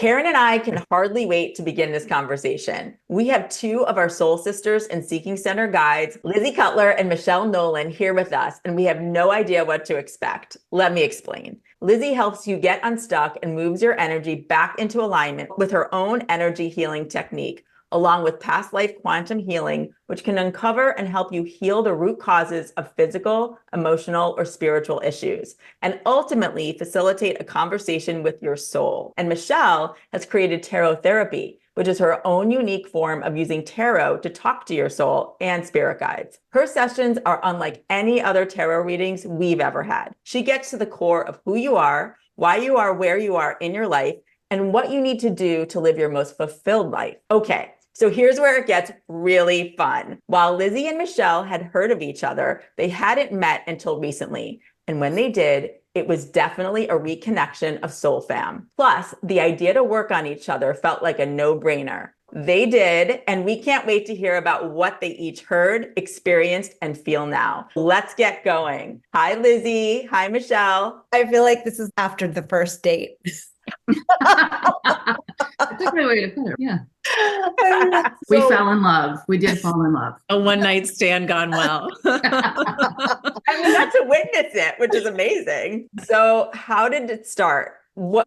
Karen and I can hardly wait to begin this conversation. We have two of our soul sisters and Seeking Center guides, Lizzi Cutler and Michelle Nolan, here with us, and we have no idea what to expect. Let me explain. Lizzi helps you get unstuck and moves your energy back into alignment with her own energy healing technique, along with past life quantum healing, which can uncover and help you heal the root causes of physical, emotional, or spiritual issues, and ultimately facilitate a conversation with your soul. And Michelle has created tarot therapy, which is her own unique form of using tarot to talk to your soul and spirit guides. Her sessions are unlike any other tarot readings we've ever had. She gets to the core of who you are, why you are where you are in your life, and what you need to do to live your most fulfilled life. Okay. So here's where it gets really fun. While Lizzi and Michelle had heard of each other, they hadn't met until recently. And when they did, it was definitely a reconnection of soul fam. Plus, the idea to work on each other felt like a no-brainer. They did, and we can't wait to hear about what they each heard, experienced, and feel now. Let's get going. Hi, Lizzi. Hi, Michelle. I feel like this is after the first date. That's a great way to put it. Yeah. We fell in love. We did fall in love. A one-night stand gone well. And we got to witness it, which is amazing. So how did it start?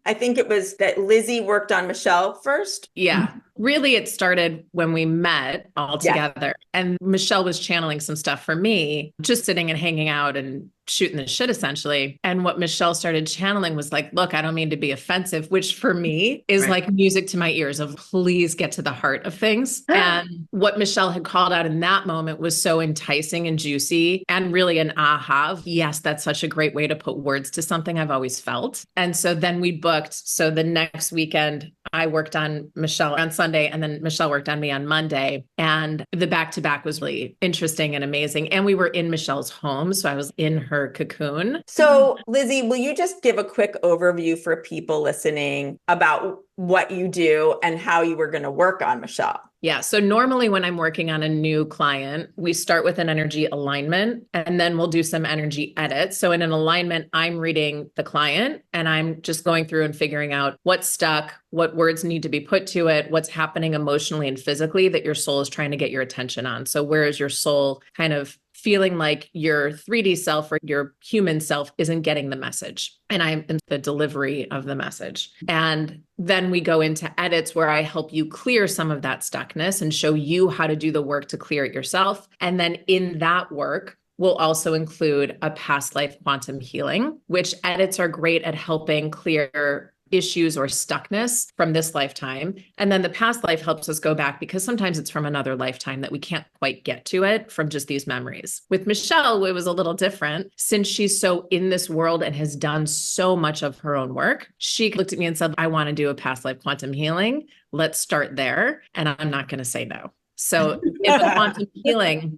I think it was that Lizzi worked on Michelle first. Yeah. Really, it started when we met all together. Yeah. And Michelle was channeling some stuff for me, just sitting and hanging out and shooting the shit, essentially. And what Michelle started channeling was like, look, I don't mean to be offensive, which for me is like music to my ears of please get to the heart of things. And what Michelle had called out in that moment was so enticing and juicy and really an aha of, yes, that's such a great way to put words to something I've always felt. And so then we booked. So the next weekend, I worked on Michelle on Sunday, and then Michelle worked on me on Monday. And the back-to-back was really interesting and amazing. And we were in Michelle's home. So I was in her cocoon. So Lizzi, will you just give a quick overview for people listening about what you do and how you were going to work on Michelle? Yeah. So normally when I'm working on a new client, we start with an energy alignment and then we'll do some energy edits. So in an alignment, I'm reading the client and I'm just going through and figuring out what's stuck, what words need to be put to it, what's happening emotionally and physically that your soul is trying to get your attention on. So where is your soul kind of feeling like your 3D self or your human self isn't getting the message? And I'm in the delivery of the message. And then we go into edits where I help you clear some of that stuckness and show you how to do the work to clear it yourself. And then in that work, we'll also include a past life quantum healing, which edits are great at helping clear issues or stuckness from this lifetime. And then the past life helps us go back because sometimes it's from another lifetime that we can't quite get to it from just these memories. With Michelle, it was a little different since she's so in this world and has done so much of her own work. She looked at me and said, I want to do a past life quantum healing. Let's start there. And I'm not going to say no. So in the quantum healing,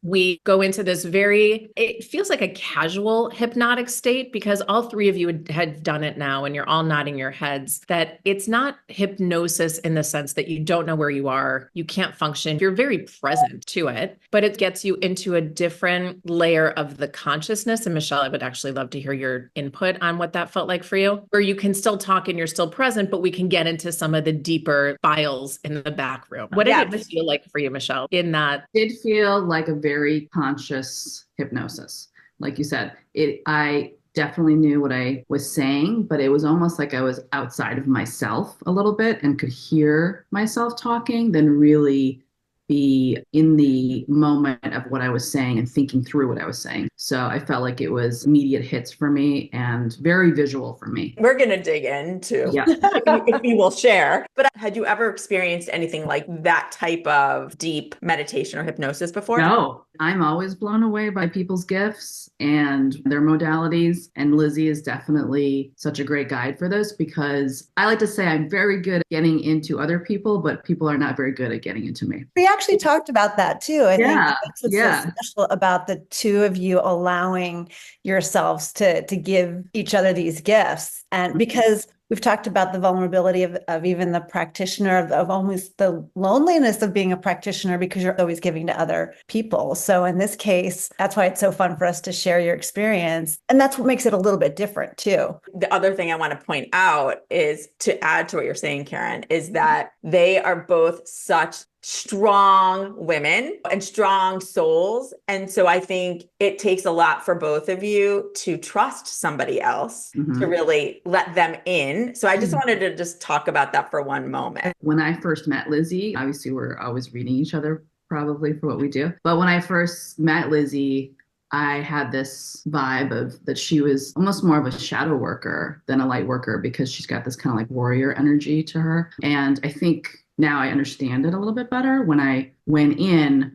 we go into this it feels like a casual hypnotic state because all three of you had done it now and you're all nodding your heads, that it's not hypnosis in the sense that you don't know where you are, you can't function, you're very present to it, but it gets you into a different layer of the consciousness. And Michelle, I would actually love to hear your input on what that felt like for you, where you can still talk and you're still present, but we can get into some of the deeper files in the back room. What did it feel like for you, Michelle, in that? It did feel like a very conscious hypnosis. Like you said, I definitely knew what I was saying, but it was almost like I was outside of myself a little bit and could hear myself talking, then really be in the moment of what I was saying and thinking through what I was saying. So I felt like it was immediate hits for me and very visual for me. We're going to dig into if you will share. But had you ever experienced anything like that type of deep meditation or hypnosis before? No, I'm always blown away by people's gifts and their modalities. And Lizzi is definitely such a great guide for this because I like to say I'm very good at getting into other people, but people are not very good at getting into me. We actually talked about that too. I think that's what's so special about the two of you allowing yourselves to give each other these gifts. And because We've talked about the vulnerability of even the practitioner, of almost the loneliness of being a practitioner because you're always giving to other people. So in this case, that's why it's so fun for us to share your experience. And that's what makes it a little bit different too. The other thing I want to point out is, to add to what you're saying, Karen, is that they are both such strong women and strong souls. And so I think it takes a lot for both of you to trust somebody else, to really let them in. So I just wanted to just talk about that for one moment. When I first met Lizzi, obviously we're always reading each other probably for what we do. But when I first met Lizzi, I had this vibe of that she was almost more of a shadow worker than a light worker, because she's got this kind of like warrior energy to her. And I think now I understand it a little bit better. When I went in,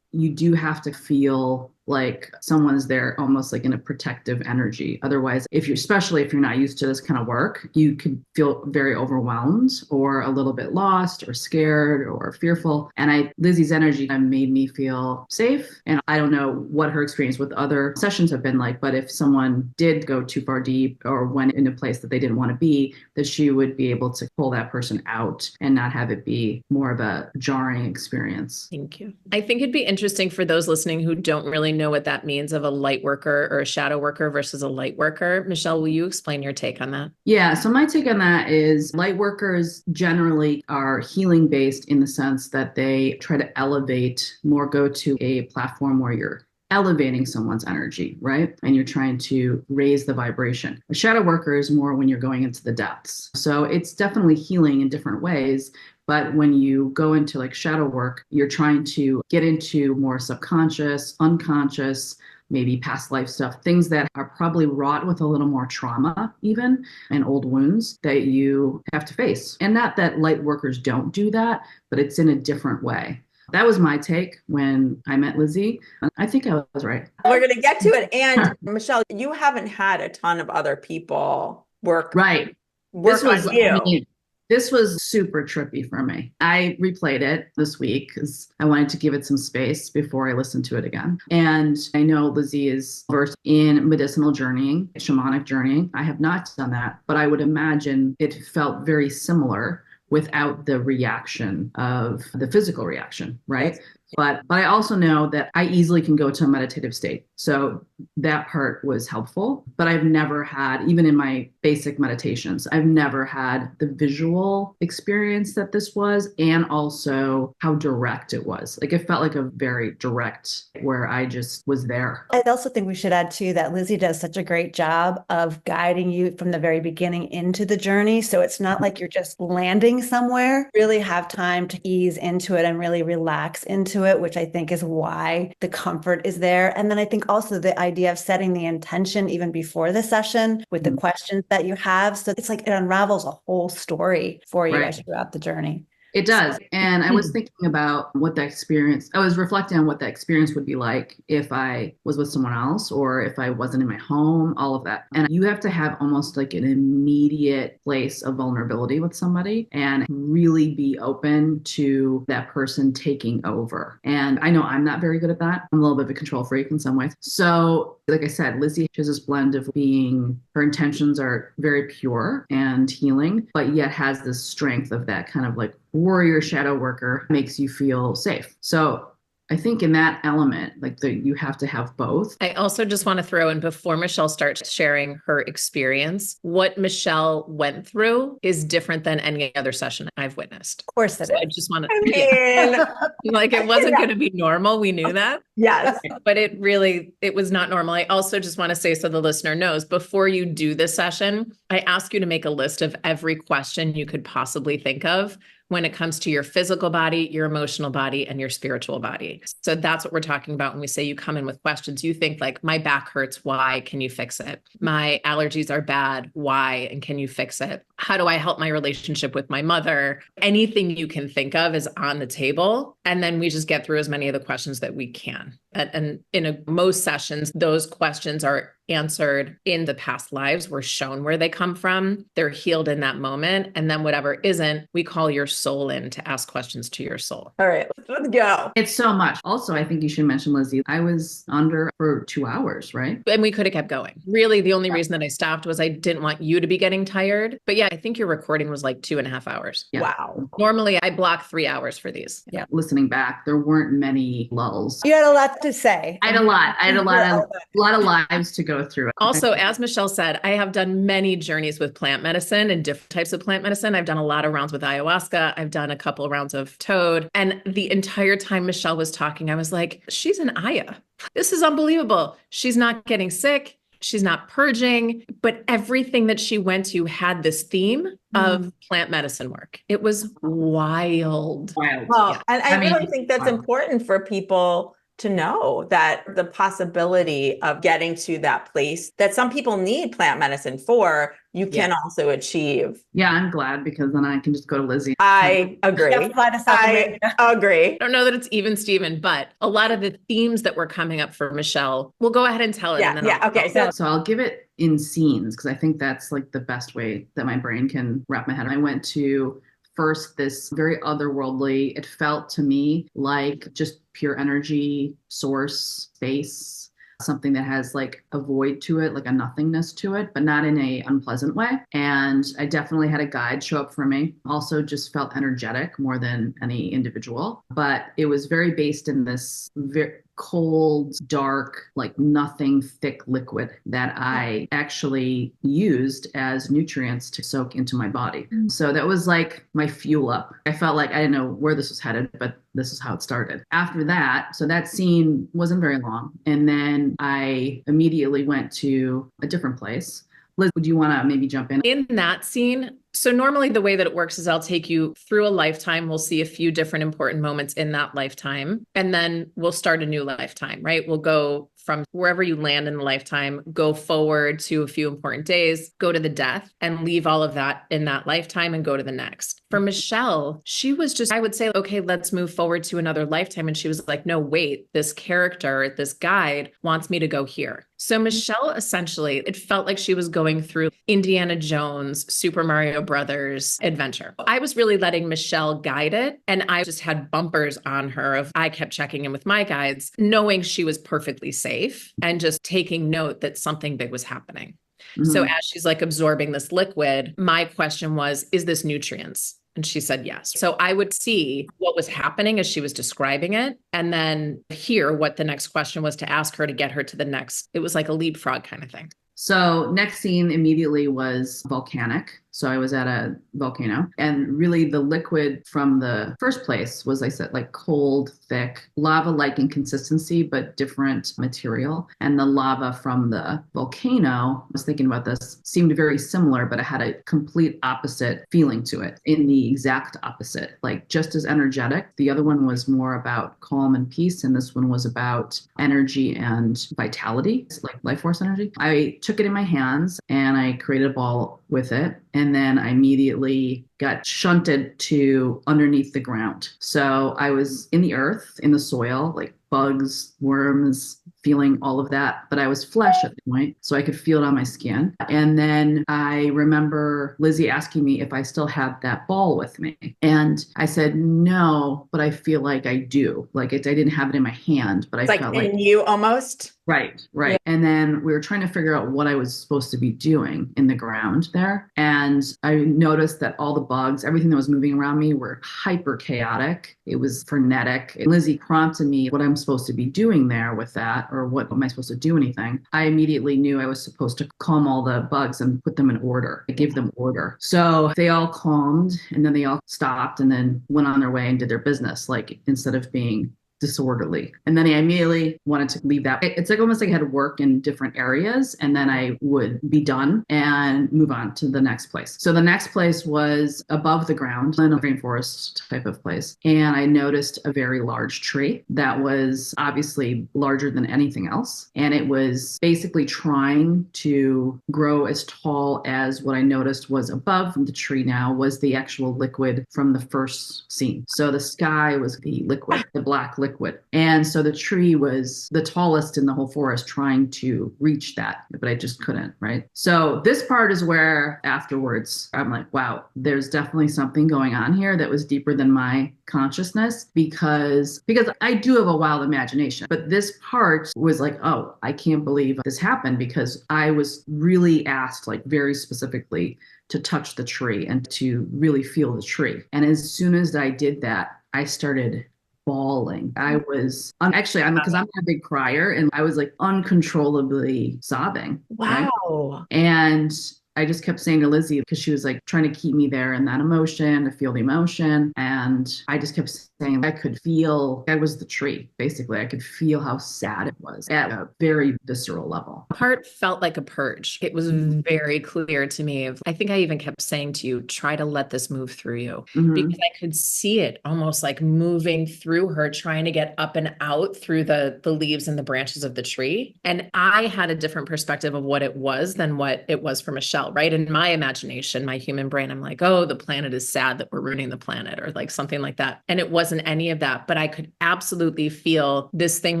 you do have to feel like someone's there, almost like in a protective energy. Otherwise, especially if you're not used to this kind of work, you could feel very overwhelmed or a little bit lost or scared or fearful. And Lizzi's energy made me feel safe. And I don't know what her experience with other sessions have been like, but if someone did go too far deep or went in a place that they didn't want to be, that she would be able to pull that person out and not have it be more of a jarring experience. Thank you. I think it'd be interesting for those listening who don't really know what that means of a light worker or a shadow worker versus a light worker. Michelle, will you explain your take on that? Yeah, so my take on that is light workers generally are healing based in the sense that they try to elevate, more go to a platform where you're elevating someone's energy, right? And you're trying to raise the vibration. A shadow worker is more when you're going into the depths. So it's definitely healing in different ways. But when you go into like shadow work, you're trying to get into more subconscious, unconscious, maybe past life stuff, things that are probably wrought with a little more trauma even, and old wounds that you have to face. And not that light workers don't do that, but it's in a different way. That was my take when I met Lizzi. I think I was right. We're going to get to it. And Michelle, you haven't had a ton of other people work on you. This was super trippy for me. I replayed it this week because I wanted to give it some space before I listened to it again. And I know Lizzi is versed in medicinal journeying, shamanic journeying. I have not done that, but I would imagine it felt very similar without the reaction of the physical reaction, right? But I also know that I easily can go to a meditative state. So that part was helpful, but I've never had, even in my basic meditations, I've never had the visual experience that this was, and also how direct it was. Like it felt like a very direct, where I just was there. I also think we should add too that Lizzi does such a great job of guiding you from the very beginning into the journey. So it's not like you're just landing somewhere. Really have time to ease into it and really relax into it, which I think is why the comfort is there. And then I think also the idea of setting the intention even before the session with the questions that you have. So it's like it unravels a whole story for you as you go out the journey. It does. And I was thinking about what that experience, I was reflecting on what that experience would be like if I was with someone else or if I wasn't in my home, all of that. And you have to have almost like an immediate place of vulnerability with somebody and really be open to that person taking over. And I know I'm not very good at that. I'm a little bit of a control freak in some ways. So like I said, Lizzi has this blend of her intentions are very pure and healing, but yet has this strength of that kind of like warrior shadow worker, makes you feel safe. So I think in that element, you have to have both. I also just want to throw in, before Michelle starts sharing her experience, what Michelle went through is different than any other session I've witnessed. Of course it is. I just want to, like, it wasn't going to be normal. We knew that. Yes. But it was not normal. I also just want to say, so the listener knows, before you do this session, I ask you to make a list of every question you could possibly think of when it comes to your physical body, your emotional body, and your spiritual body. So that's what we're talking about when we say you come in with questions. You think like, my back hurts, why? Can you fix it? My allergies are bad, why? And can you fix it? How do I help my relationship with my mother? Anything you can think of is on the table. And then we just get through as many of the questions that we can. And in most sessions, those questions are answered in the past lives. We're shown where they come from. They're healed in that moment. And then whatever isn't, we call your soul in to ask questions to your soul. All right, let's go. It's so much. Also, I think you should mention, Lizzi, I was under for 2 hours, right? And we could have kept going. Really, the only reason that I stopped was I didn't want you to be getting tired. But yeah, I think your recording was like 2.5 hours. Yeah. Wow. Normally, I block 3 hours for these. Yeah. Listening back, there weren't many lulls. You had a lot to say. I had a lot of lives to go through. Also, as Michelle said, I have done many journeys with plant medicine and different types of plant medicine. I've done a lot of rounds with ayahuasca. I've done a couple rounds of toad. And the entire time Michelle was talking, I was like, she's an Aya. This is unbelievable. She's not getting sick. She's not purging, but everything that she went to had this theme of plant medicine work. It was wild. Wild. Well, Yeah. and I mean, really think that's wow. important for people to know, that the possibility of getting to that place that some people need plant medicine for, you can also achieve. Yeah, I'm glad, because then I can just go to Lizzi. I agree. Yeah, fly to South I America. agree. I don't know that it's even Steven, but a lot of the themes that were coming up for Michelle, we'll go ahead and tell it. Yeah, and then yeah. I'll- Okay, So I'll give it in scenes, because I think that's like the best way that my brain can wrap my head. I went to first this very otherworldly, it felt to me like just pure energy source space, something that has like a void to it, like a nothingness to it, but not in a unpleasant way. And I definitely had a guide show up for me. Also just felt energetic more than any individual, but it was very based in this very cold, dark, like nothing thick liquid that I actually used as nutrients to soak into my body. So that was like my fuel up. I felt like I didn't know where this was headed, but this is how it started. After that, so that scene wasn't very long. And then I immediately went to a different place. Liz, would you want to maybe jump in? In that scene, so normally the way that it works is I'll take you through a lifetime. We'll see a few different important moments in that lifetime, and then we'll start a new lifetime, right? We'll go from wherever you land in the lifetime, go forward to a few important days, go to the death, and leave all of that in that lifetime and go to the next. For Michelle, she was just, I would say, okay, let's move forward to another lifetime. And she was like, no, wait, this character, this guide wants me to go here. So Michelle, essentially, it felt like she was going through Indiana Jones, Super Mario Brothers adventure. I was really letting Michelle guide it. And I just had bumpers on her of, I kept checking in with my guides, knowing she was perfectly safe and just taking note that something big was happening. So as she's like absorbing this liquid, my question was, is this nutrients? And she said yes. So I would see what was happening as she was describing it, and then hear what the next question was to ask her to get her to the next. It was like a leapfrog kind of thing. So next scene immediately was volcanic. So I was at a volcano, and really the liquid from the first place was, I said, like cold, thick, lava-like in consistency, but different material. And the lava from the volcano, I was thinking about this, seemed very similar, but it had a complete opposite feeling to it, in the exact opposite, like just as energetic. The other one was more about calm and peace, and this one was about energy and vitality. It's like life force energy. I took it in my hands and I created a ball with it. And then I immediately got shunted to underneath the ground. So I was in the earth, in the soil, like bugs, worms, feeling all of that. But I was flesh at the point, so I could feel it on my skin. And then I remember Lizzi asking me if I still had that ball with me. And I said, no, but I feel like I do. Like I didn't have it in my hand, but I It's felt like like in you almost. Right. And then we were trying to figure out what I was supposed to be doing in the ground there. And I noticed that all the bugs, everything that was moving around me were hyper chaotic. It was frenetic. And Lizzi prompted me what I'm supposed to be doing there with that, or what am I supposed to do anything. I immediately knew I was supposed to calm all the bugs and put them in order. I gave them order. So they all calmed, and then they all stopped and then went on their way and did their business, like instead of being disorderly. And then I immediately wanted to leave that. It's like almost like I had to work in different areas, and then I would be done and move on to the next place. So the next place was above the ground in a rainforest type of place. And I noticed a very large tree that was obviously larger than anything else. And it was basically trying to grow as tall as what I noticed was above the tree now was the actual liquid from the first scene. So the sky was the liquid, the black liquid liquid. And so the tree was the tallest in the whole forest trying to reach that, but I just couldn't, right? So this part is where afterwards I'm like, wow, there's definitely something going on here that was deeper than my consciousness because I do have a wild imagination. But this part was like, oh, I can't believe this happened because I was really asked like very specifically to touch the tree and to really feel the tree. And as soon as I did that, I started bawling. I was actually, because I'm a big crier, and I was like uncontrollably sobbing. Wow. Right? And I just kept saying to Lizzi, because she was like trying to keep me there in that emotion, to feel the emotion. And I just kept saying, I could feel, I was the tree, basically. I could feel how sad it was at a very visceral level. Part felt like a purge. It was very clear to me. I think I even kept saying to you, try to let this move through you, because I could see it almost like moving through her, trying to get up and out through the leaves and the branches of the tree. And I had a different perspective of what it was than what it was for Michelle. Right. In my imagination, my human brain, I'm like, oh, the planet is sad that we're ruining the planet or like something like that. And it wasn't any of that, but I could absolutely feel this thing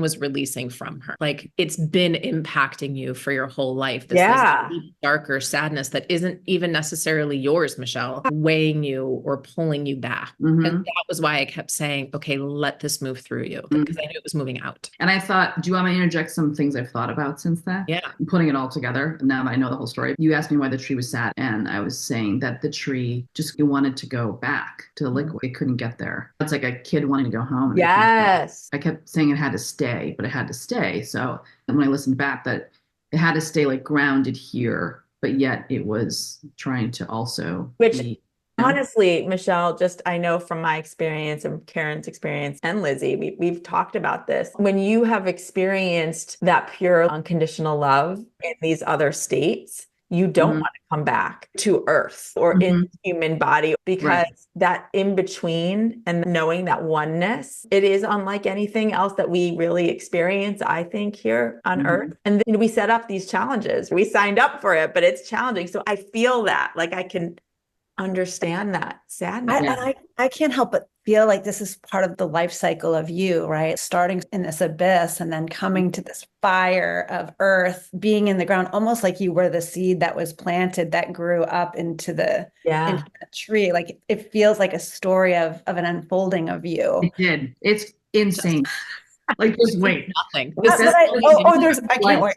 was releasing from her. Like it's been impacting you for your whole life. This deep, darker sadness that isn't even necessarily yours, Michelle, weighing you or pulling you back. And that was why I kept saying, okay, let this move through you, because I knew it was moving out. And I thought, do you want me to interject some things I've thought about since then? Yeah. I'm putting it all together now that I know the whole story. You asked me why the tree was sad, and I was saying that the tree just wanted to go back to the liquid. It couldn't get there. It's like a kid wanting to go home. Yes. I kept saying it had to stay, but it had to stay. So when I listened back, that it had to stay like grounded here, but yet it was trying to also Honestly, Michelle, just I know from my experience and Karen's experience and Lizzi, we've talked about this. When you have experienced that pure unconditional love in these other states, you don't want to come back to earth or in human body, because that in between and knowing that oneness, it is unlike anything else that we really experience, I think, here on earth. And then we set up these challenges. We signed up for it, but it's challenging. So I feel that, like I can understand that sadness. I can't help but feel like this is part of the life cycle of you, right? Starting in this abyss and then coming to this fire of earth, being in the ground, almost like you were the seed that was planted that grew up into the tree. Like it feels like a story of an unfolding of you. It did. It's insane. Like just wait. Nothing. I can't wait.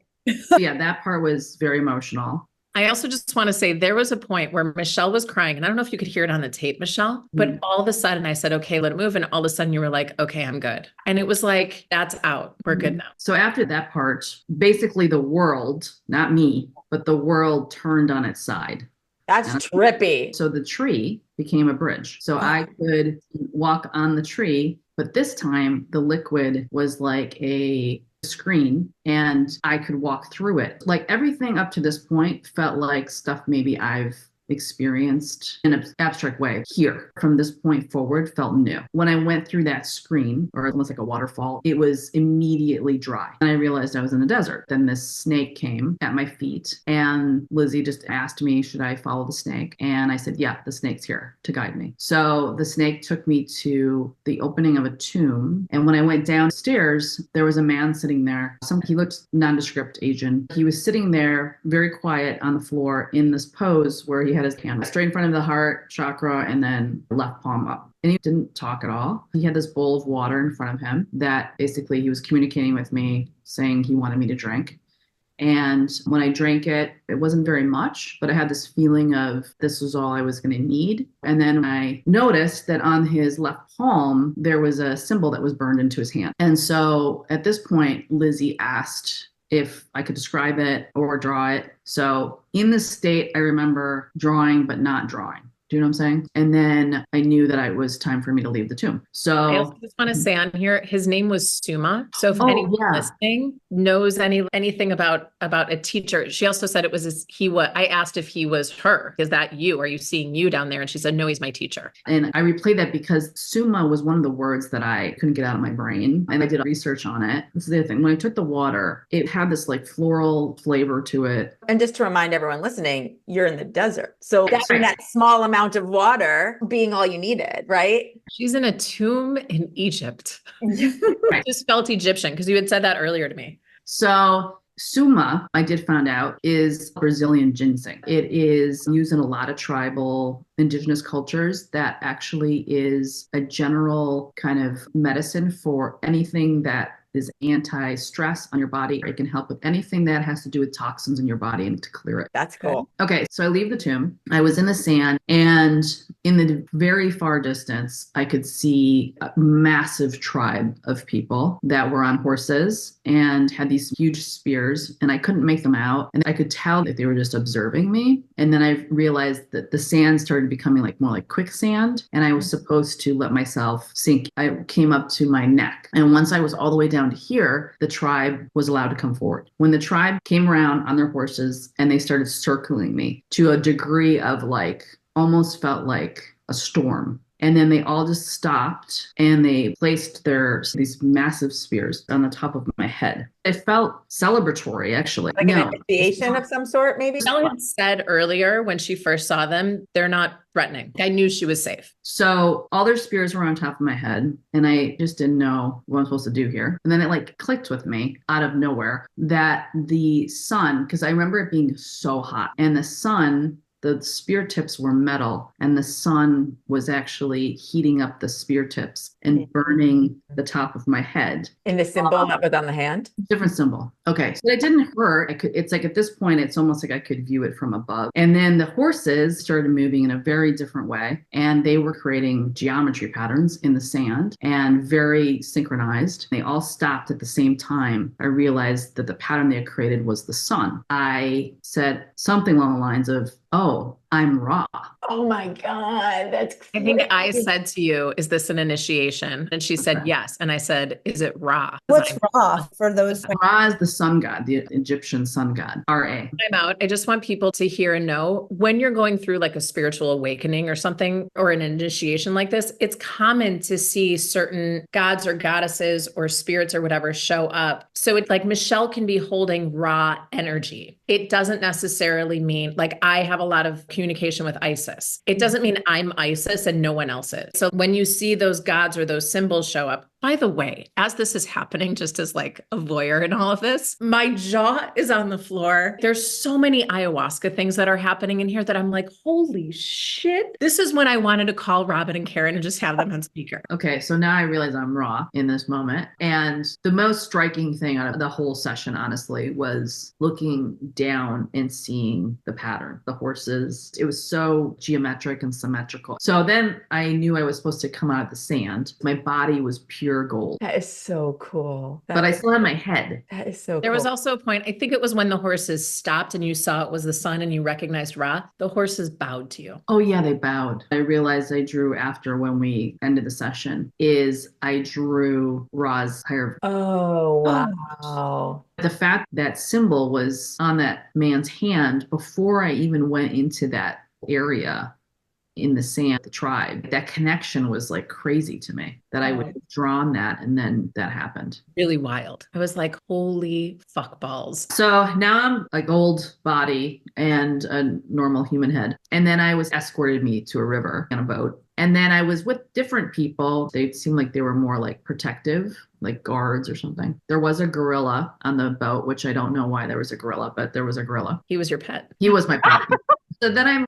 Yeah, that part was very emotional. I also just want to say there was a point where Michelle was crying, and I don't know if you could hear it on the tape, Michelle, but all of a sudden I said, okay, let it move. And all of a sudden you were like, okay, I'm good. And it was like, that's out. We're good now. So after that part, basically the world, not me, but the world turned on its side. That's trippy. So the tree became a bridge. So I could walk on the tree, but this time the liquid was like a screen and I could walk through it. Like everything up to this point felt like stuff maybe I've experienced in an abstract way. Here, from this point forward, felt new. When I went through that screen, or almost like a waterfall, it was immediately dry. And I realized I was in the desert. Then this snake came at my feet, and Lizzi just asked me, should I follow the snake? And I said, yeah, the snake's here to guide me. So the snake took me to the opening of a tomb. And when I went downstairs, there was a man sitting there. He looked nondescript Asian. He was sitting there very quiet on the floor in this pose where he had his hand straight in front of the heart chakra and then left palm up. And he didn't talk at all. He had this bowl of water in front of him that basically he was communicating with me, saying he wanted me to drink. And when I drank it, it wasn't very much, but I had this feeling of this was all I was going to need. And then I noticed that on his left palm, there was a symbol that was burned into his hand. And so at this point, Lizzi asked if I could describe it or draw it. So in this state, I remember drawing, but not drawing. Do you know what I'm saying? And then I knew that it was time for me to leave the tomb. So I also just want to say on here, his name was Suma. So if anyone listening knows anything about a teacher, she also said it was I asked if he was her. Is that you? Are you seeing you down there? And she said, no, he's my teacher. And I replayed that because Suma was one of the words that I couldn't get out of my brain. And I did research on it. This is the other thing. When I took the water, it had this like floral flavor to it. And just to remind everyone listening, you're in the desert. So in that small amount amount of water being all you needed, right? She's in a tomb in Egypt. I just felt Egyptian because you had said that earlier to me. So Suma, I did find out, is Brazilian ginseng. It is used in a lot of tribal indigenous cultures. That actually is a general kind of medicine for anything that is anti-stress on your body. It can help with anything that has to do with toxins in your body and to clear it. That's cool. Okay, so I leave the tomb. I was in the sand, and in the very far distance, I could see a massive tribe of people that were on horses and had these huge spears, and I couldn't make them out. And I could tell that they were just observing me. And then I realized that the sand started becoming like more like quicksand, and I was supposed to let myself sink. I came up to my neck. And once I was all the way down to here, the tribe was allowed to come forward. When the tribe came around on their horses and they started circling me to a degree of like, almost felt like a storm. And then they all just stopped and they placed these massive spears on the top of my head. It felt celebratory, actually. Like an initiation of some sort, maybe? Michelle had said earlier when she first saw them, they're not threatening. I knew she was safe. So all their spears were on top of my head, and I just didn't know what I'm supposed to do here. And then it like clicked with me out of nowhere that the sun, because I remember it being so hot, and the sun, the spear tips were metal, and the sun was actually heating up the spear tips and burning the top of my head. In the symbol that was on the hand? Different symbol. Okay. So it didn't hurt. It's like at this point, it's almost like I could view it from above. And then the horses started moving in a very different way. And they were creating geometry patterns in the sand and very synchronized. They all stopped at the same time. I realized that the pattern they had created was the sun. I said something along the lines of, "Oh, I'm Ra." Oh my God, that's crazy. I think I said to you, is this an initiation? And she said, yes. And I said, is it Ra? What's Ra for those? Ra is the sun god, the Egyptian sun god, Ra. I'm out. I just want people to hear and know when you're going through like a spiritual awakening or something, or an initiation like this, it's common to see certain gods or goddesses or spirits or whatever show up. So it's like Michelle can be holding Ra energy. It doesn't necessarily mean like I have a lot of communication with Isis. It doesn't mean I'm Isis and no one else is. So when you see those gods or those symbols show up, by the way, as this is happening, just as like a voyeur in all of this, my jaw is on the floor. There's so many ayahuasca things that are happening in here that I'm like, holy shit. This is when I wanted to call Robin and Karen and just have them on speaker. Okay, so now I realize I'm Ra in this moment. And the most striking thing out of the whole session, honestly, was looking down and seeing the pattern, the horses. It was so geometric and symmetrical. So then I knew I was supposed to come out of the sand. My body was pure gold. That is so cool. But I still had my head. That is so There cool. was also a point, I think it was when the horses stopped and you saw it was the sun and you recognized Ra, the horses bowed to you. Oh yeah, they bowed. I realized I drew after when we ended the session is I drew Ra's higher. Oh, wow. The fact that symbol was on that man's hand before I even went into that area in the sand, the tribe, that connection was like crazy to me that I would have drawn that and then that happened. Really wild. I was like, holy fuck balls. So now I'm a gold body and a normal human head. And then I was escorted me to a river in a boat. And then I was with different people. They seemed like they were more like protective, like guards or something. There was a gorilla on the boat, which I don't know why there was a gorilla, but there was a gorilla. He was your pet. He was my pet. So then I'm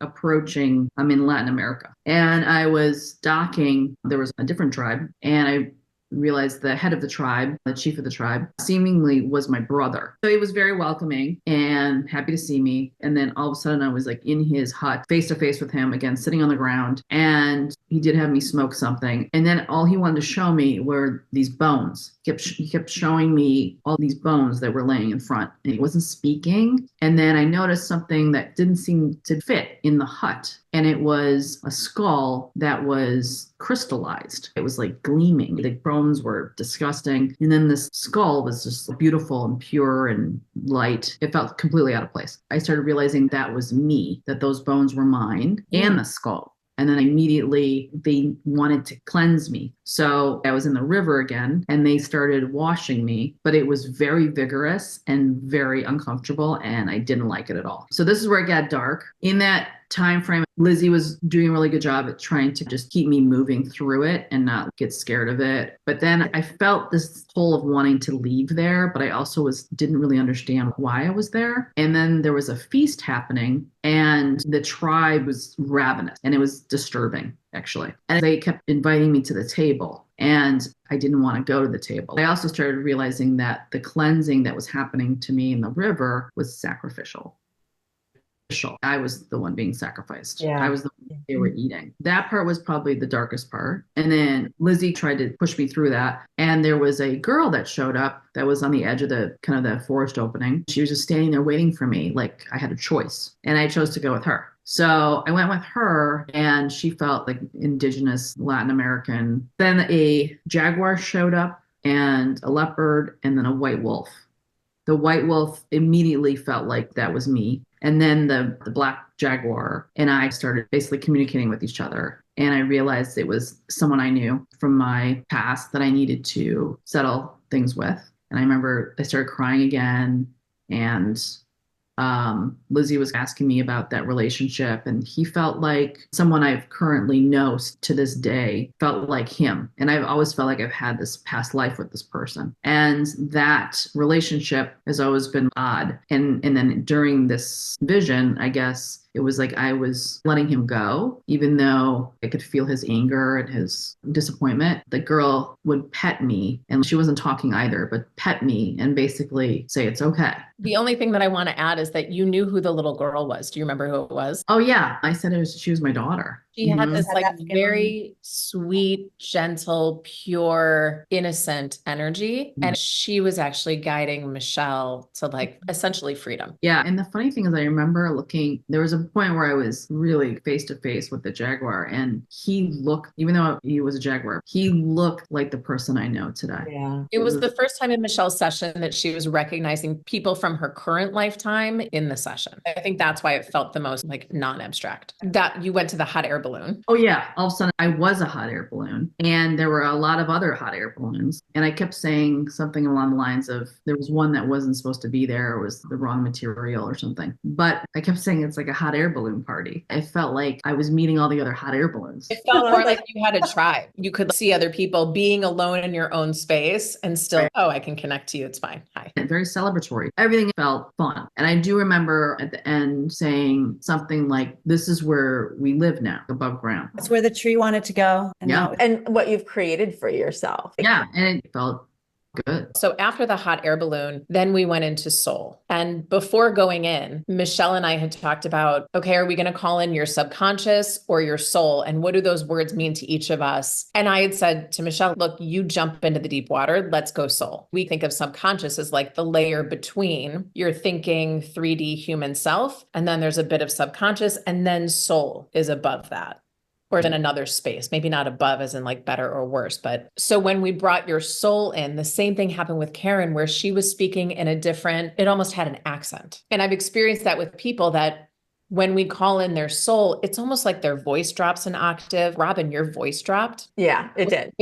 in Latin America and I was docking. There was a different tribe and I realized the head of the tribe, the chief of the tribe, seemingly was my brother. So he was very welcoming and happy to see me. And then all of a sudden I was like in his hut, face to face with him again, sitting on the ground. And he did have me smoke something. And then all he wanted to show me were these bones. He kept showing me all these bones that were laying in front. And he wasn't speaking. And then I noticed something that didn't seem to fit in the hut. And it was a skull that was crystallized. It was like gleaming. The bones were disgusting. And then this skull was just beautiful and pure and light. It felt completely out of place. I started realizing that was me, that those bones were mine and the skull. And then immediately they wanted to cleanse me. So I was in the river again and they started washing me, but it was very vigorous and very uncomfortable and I didn't like it at all. So this is where it got dark. In that time frame, Lizzi was doing a really good job at trying to just keep me moving through it and not get scared of it. But then I felt this pull of wanting to leave there, but I also didn't really understand why I was there. And then there was a feast happening and the tribe was ravenous and it was disturbing, actually. And they kept inviting me to the table. And I didn't want to go to the table. I also started realizing that the cleansing that was happening to me in the river was sacrificial. I was the one being sacrificed. Yeah. I was the one they were eating. That part was probably the darkest part. And then Lizzi tried to push me through that. And there was a girl that showed up that was on the edge of the kind of the forest opening. She was just standing there waiting for me, like I had a choice. And I chose to go with her. So I went with her and she felt like indigenous Latin American. Then a jaguar showed up and a leopard and then a white wolf. The white wolf immediately felt like that was me. And then the black jaguar and I started basically communicating with each other. And I realized it was someone I knew from my past that I needed to settle things with. And I remember I started crying again. And Lizzi was asking me about that relationship, and he felt like someone I've currently know to this day felt like him. And I've always felt like I've had this past life with this person. And that relationship has always been odd. And then during this vision, I guess it was like I was letting him go, even though I could feel his anger and his disappointment. The girl would pet me, and she wasn't talking either, but pet me and basically say it's okay. The only thing that I want to add is that you knew who the little girl was. Do you remember who it was? Oh yeah, I said she was my daughter. She had this Had like that feeling. very sweet, gentle, pure, innocent energy. And she was actually guiding Michelle to like essentially freedom. Yeah. And the funny thing is I remember there was a point where I was really face to face with the jaguar, and he looked, even though he was a jaguar, he looked like the person I know today. Yeah. It was the first time in Michelle's session that she was recognizing people from her current lifetime in the session. I think that's why it felt the most like non-abstract. That you went to the hot air balloon. Oh yeah. All of a sudden I was a hot air balloon, and there were a lot of other hot air balloons. And I kept saying something along the lines of there was one that wasn't supposed to be there, or was the wrong material or something. But I kept saying it's like a hot air balloon party. I felt like I was meeting all the other hot air balloons. It felt more like you had a tribe. You could see other people being alone in your own space and still, oh, I can connect to you. It's fine. Hi. Very celebratory. Everything felt fun. And I do remember at the end saying something like, this is where we live now, above ground. That's where the tree wanted to go. And Yeah. now And what you've created for yourself. Yeah. And it felt good. So after the hot air balloon, then we went into soul. And before going in, Michelle and I had talked about, okay, are we going to call in your subconscious or your soul? And what do those words mean to each of us? And I had said to Michelle, look, you jump into the deep water. Let's go soul. We think of subconscious as like the layer between your thinking 3D human self. And then there's a bit of subconscious, and then soul is above that. Or in another space, maybe not above as in like better or worse. But so when we brought your soul in, the same thing happened with Karen, where she was speaking in a different, it almost had an accent. And I've experienced that with people that when we call in their soul, it's almost like their voice drops an octave. Robin, your voice dropped. Yeah, it did.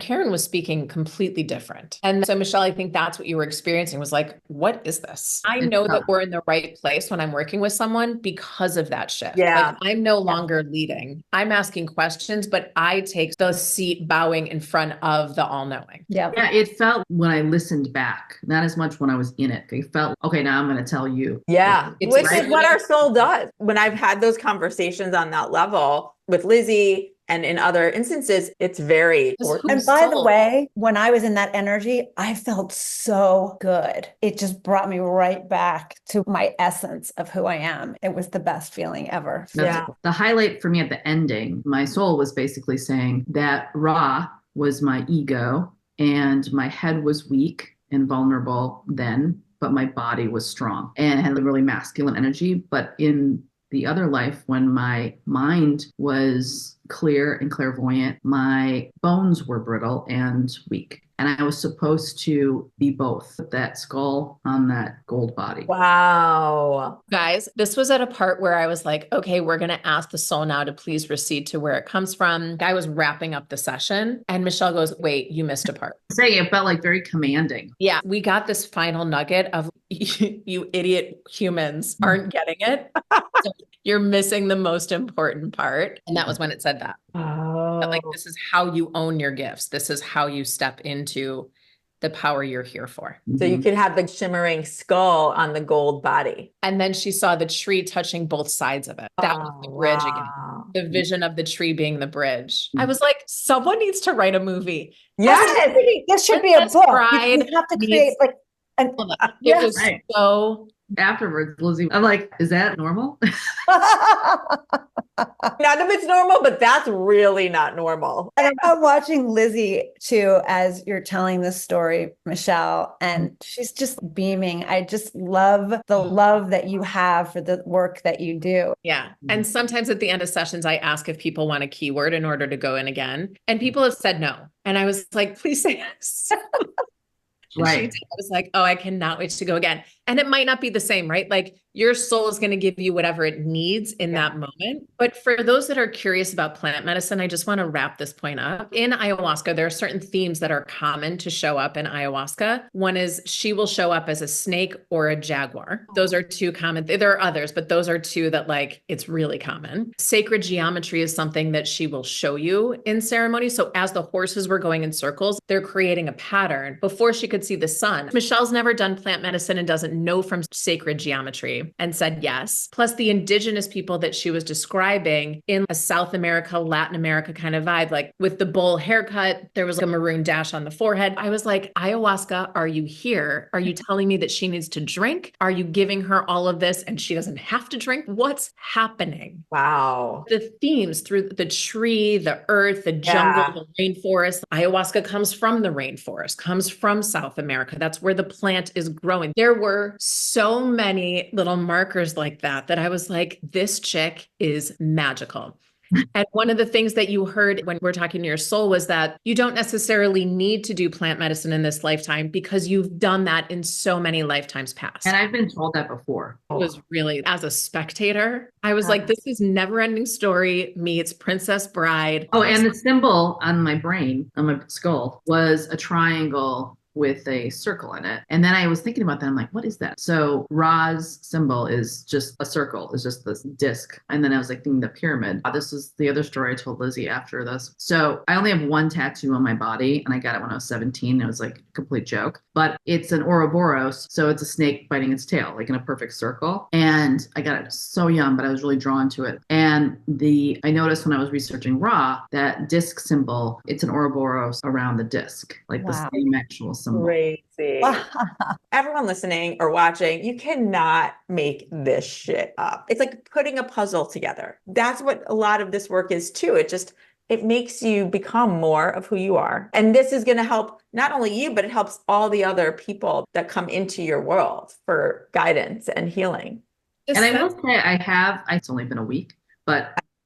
Karen was speaking completely different. And so Michelle, I think that's what you were experiencing, was like, what is this? I know that we're in the right place when I'm working with someone because of that shift. Yeah. Like, I'm no longer leading. I'm asking questions, but I take the seat bowing in front of the all-knowing. Yeah. Yeah, it felt when I listened back, not as much when I was in it. It felt, okay, now I'm going to tell you. Yeah. It's Which right. is what our soul does. When I've had those conversations on that level with Lizzi and in other instances, it's very important. And by the way, when I was in that energy, I felt so good. It just brought me right back to my essence of who I am. It was the best feeling ever. Yeah. The highlight for me at the ending, my soul was basically saying that Ra was my ego, and my head was weak and vulnerable then, but my body was strong and had a really masculine energy. But in the other life, when my mind was clear and clairvoyant, my bones were brittle and weak. And I was supposed to be both, that skull on that gold body. Wow. Guys, this was at a part where I was like, okay, we're going to ask the soul now to please recede to where it comes from. I was wrapping up the session and Michelle goes, wait, you missed a part. Saying it felt like very commanding. Yeah, we got this final nugget of you idiot humans aren't getting it. So you're missing the most important part. And that was when it said that. That, like, Oh. this is how you own your gifts. This is how you step into the power you're here for. So you could have the shimmering skull on the gold body. And then she saw the tree touching both sides of it. That was the bridge again. Wow. The vision of the tree being the bridge. I was like, someone needs to write a movie. Yes. This should be a Princess book. Bride You have to needs- create like an It Yes. was Right. so Afterwards, Lizzi, I'm like, is that normal? None of it's normal, but that's really not normal. And I'm watching Lizzi too as you're telling this story, Michelle, and she's just beaming. I just love the love that you have for the work that you do. Yeah. And sometimes at the end of sessions, I ask if people want a keyword in order to go in again. And people have said no. And I was like, please say yes. And she Right. did. I was like, oh, I cannot wait to go again. And it might not be the same, right? Like your soul is going to give you whatever it needs in that moment. But for those that are curious about plant medicine, I just want to wrap this point up. In ayahuasca, there are certain themes that are common to show up in ayahuasca. One is she will show up as a snake or a jaguar. Those are two common. There are others, but those are two that, like, it's really common. Sacred geometry is something that she will show you in ceremony. So as the horses were going in circles, they're creating a pattern before she could see the sun. Michelle's never done plant medicine and doesn't know from sacred geometry and said yes. Plus the indigenous people that she was describing in a South America, Latin America kind of vibe, like with the bowl haircut, there was like a maroon dash on the forehead. I was like, ayahuasca, are you here? Are you telling me that she needs to drink? Are you giving her all of this and she doesn't have to drink? What's happening? Wow. The themes through the tree, the earth, the jungle, the rainforest. Ayahuasca comes from the rainforest, comes from South America. That's where the plant is growing. There were so many little markers like that I was like, this chick is magical. And one of the things that you heard when we're talking to your soul was that you don't necessarily need to do plant medicine in this lifetime because you've done that in so many lifetimes past. And I've been told that before. It was really, as a spectator, I was like, this is Never Ending Story meets Princess Bride. Oh, and the symbol on my brain, on my skull, was a triangle with a circle in it. And then I was thinking about that. I'm like, what is that? So Ra's symbol is just a circle. It's just this disc. And then I was like thinking the pyramid. This is the other story I told Lizzi after this. So I only have one tattoo on my body and I got it when I was 17. It was like a complete joke, but it's an Ouroboros. So it's a snake biting its tail, like in a perfect circle. And I got it so young, but I was really drawn to it. And I noticed when I was researching Ra, that disc symbol, it's an Ouroboros around the disc, like the same actual symbol. Crazy. Everyone listening or watching, you cannot make this shit up. It's like putting a puzzle together. That's what a lot of this work is too. It makes you become more of who you are. And this is going to help not only you, but it helps all the other people that come into your world for guidance and healing. And I will say it's only been a week,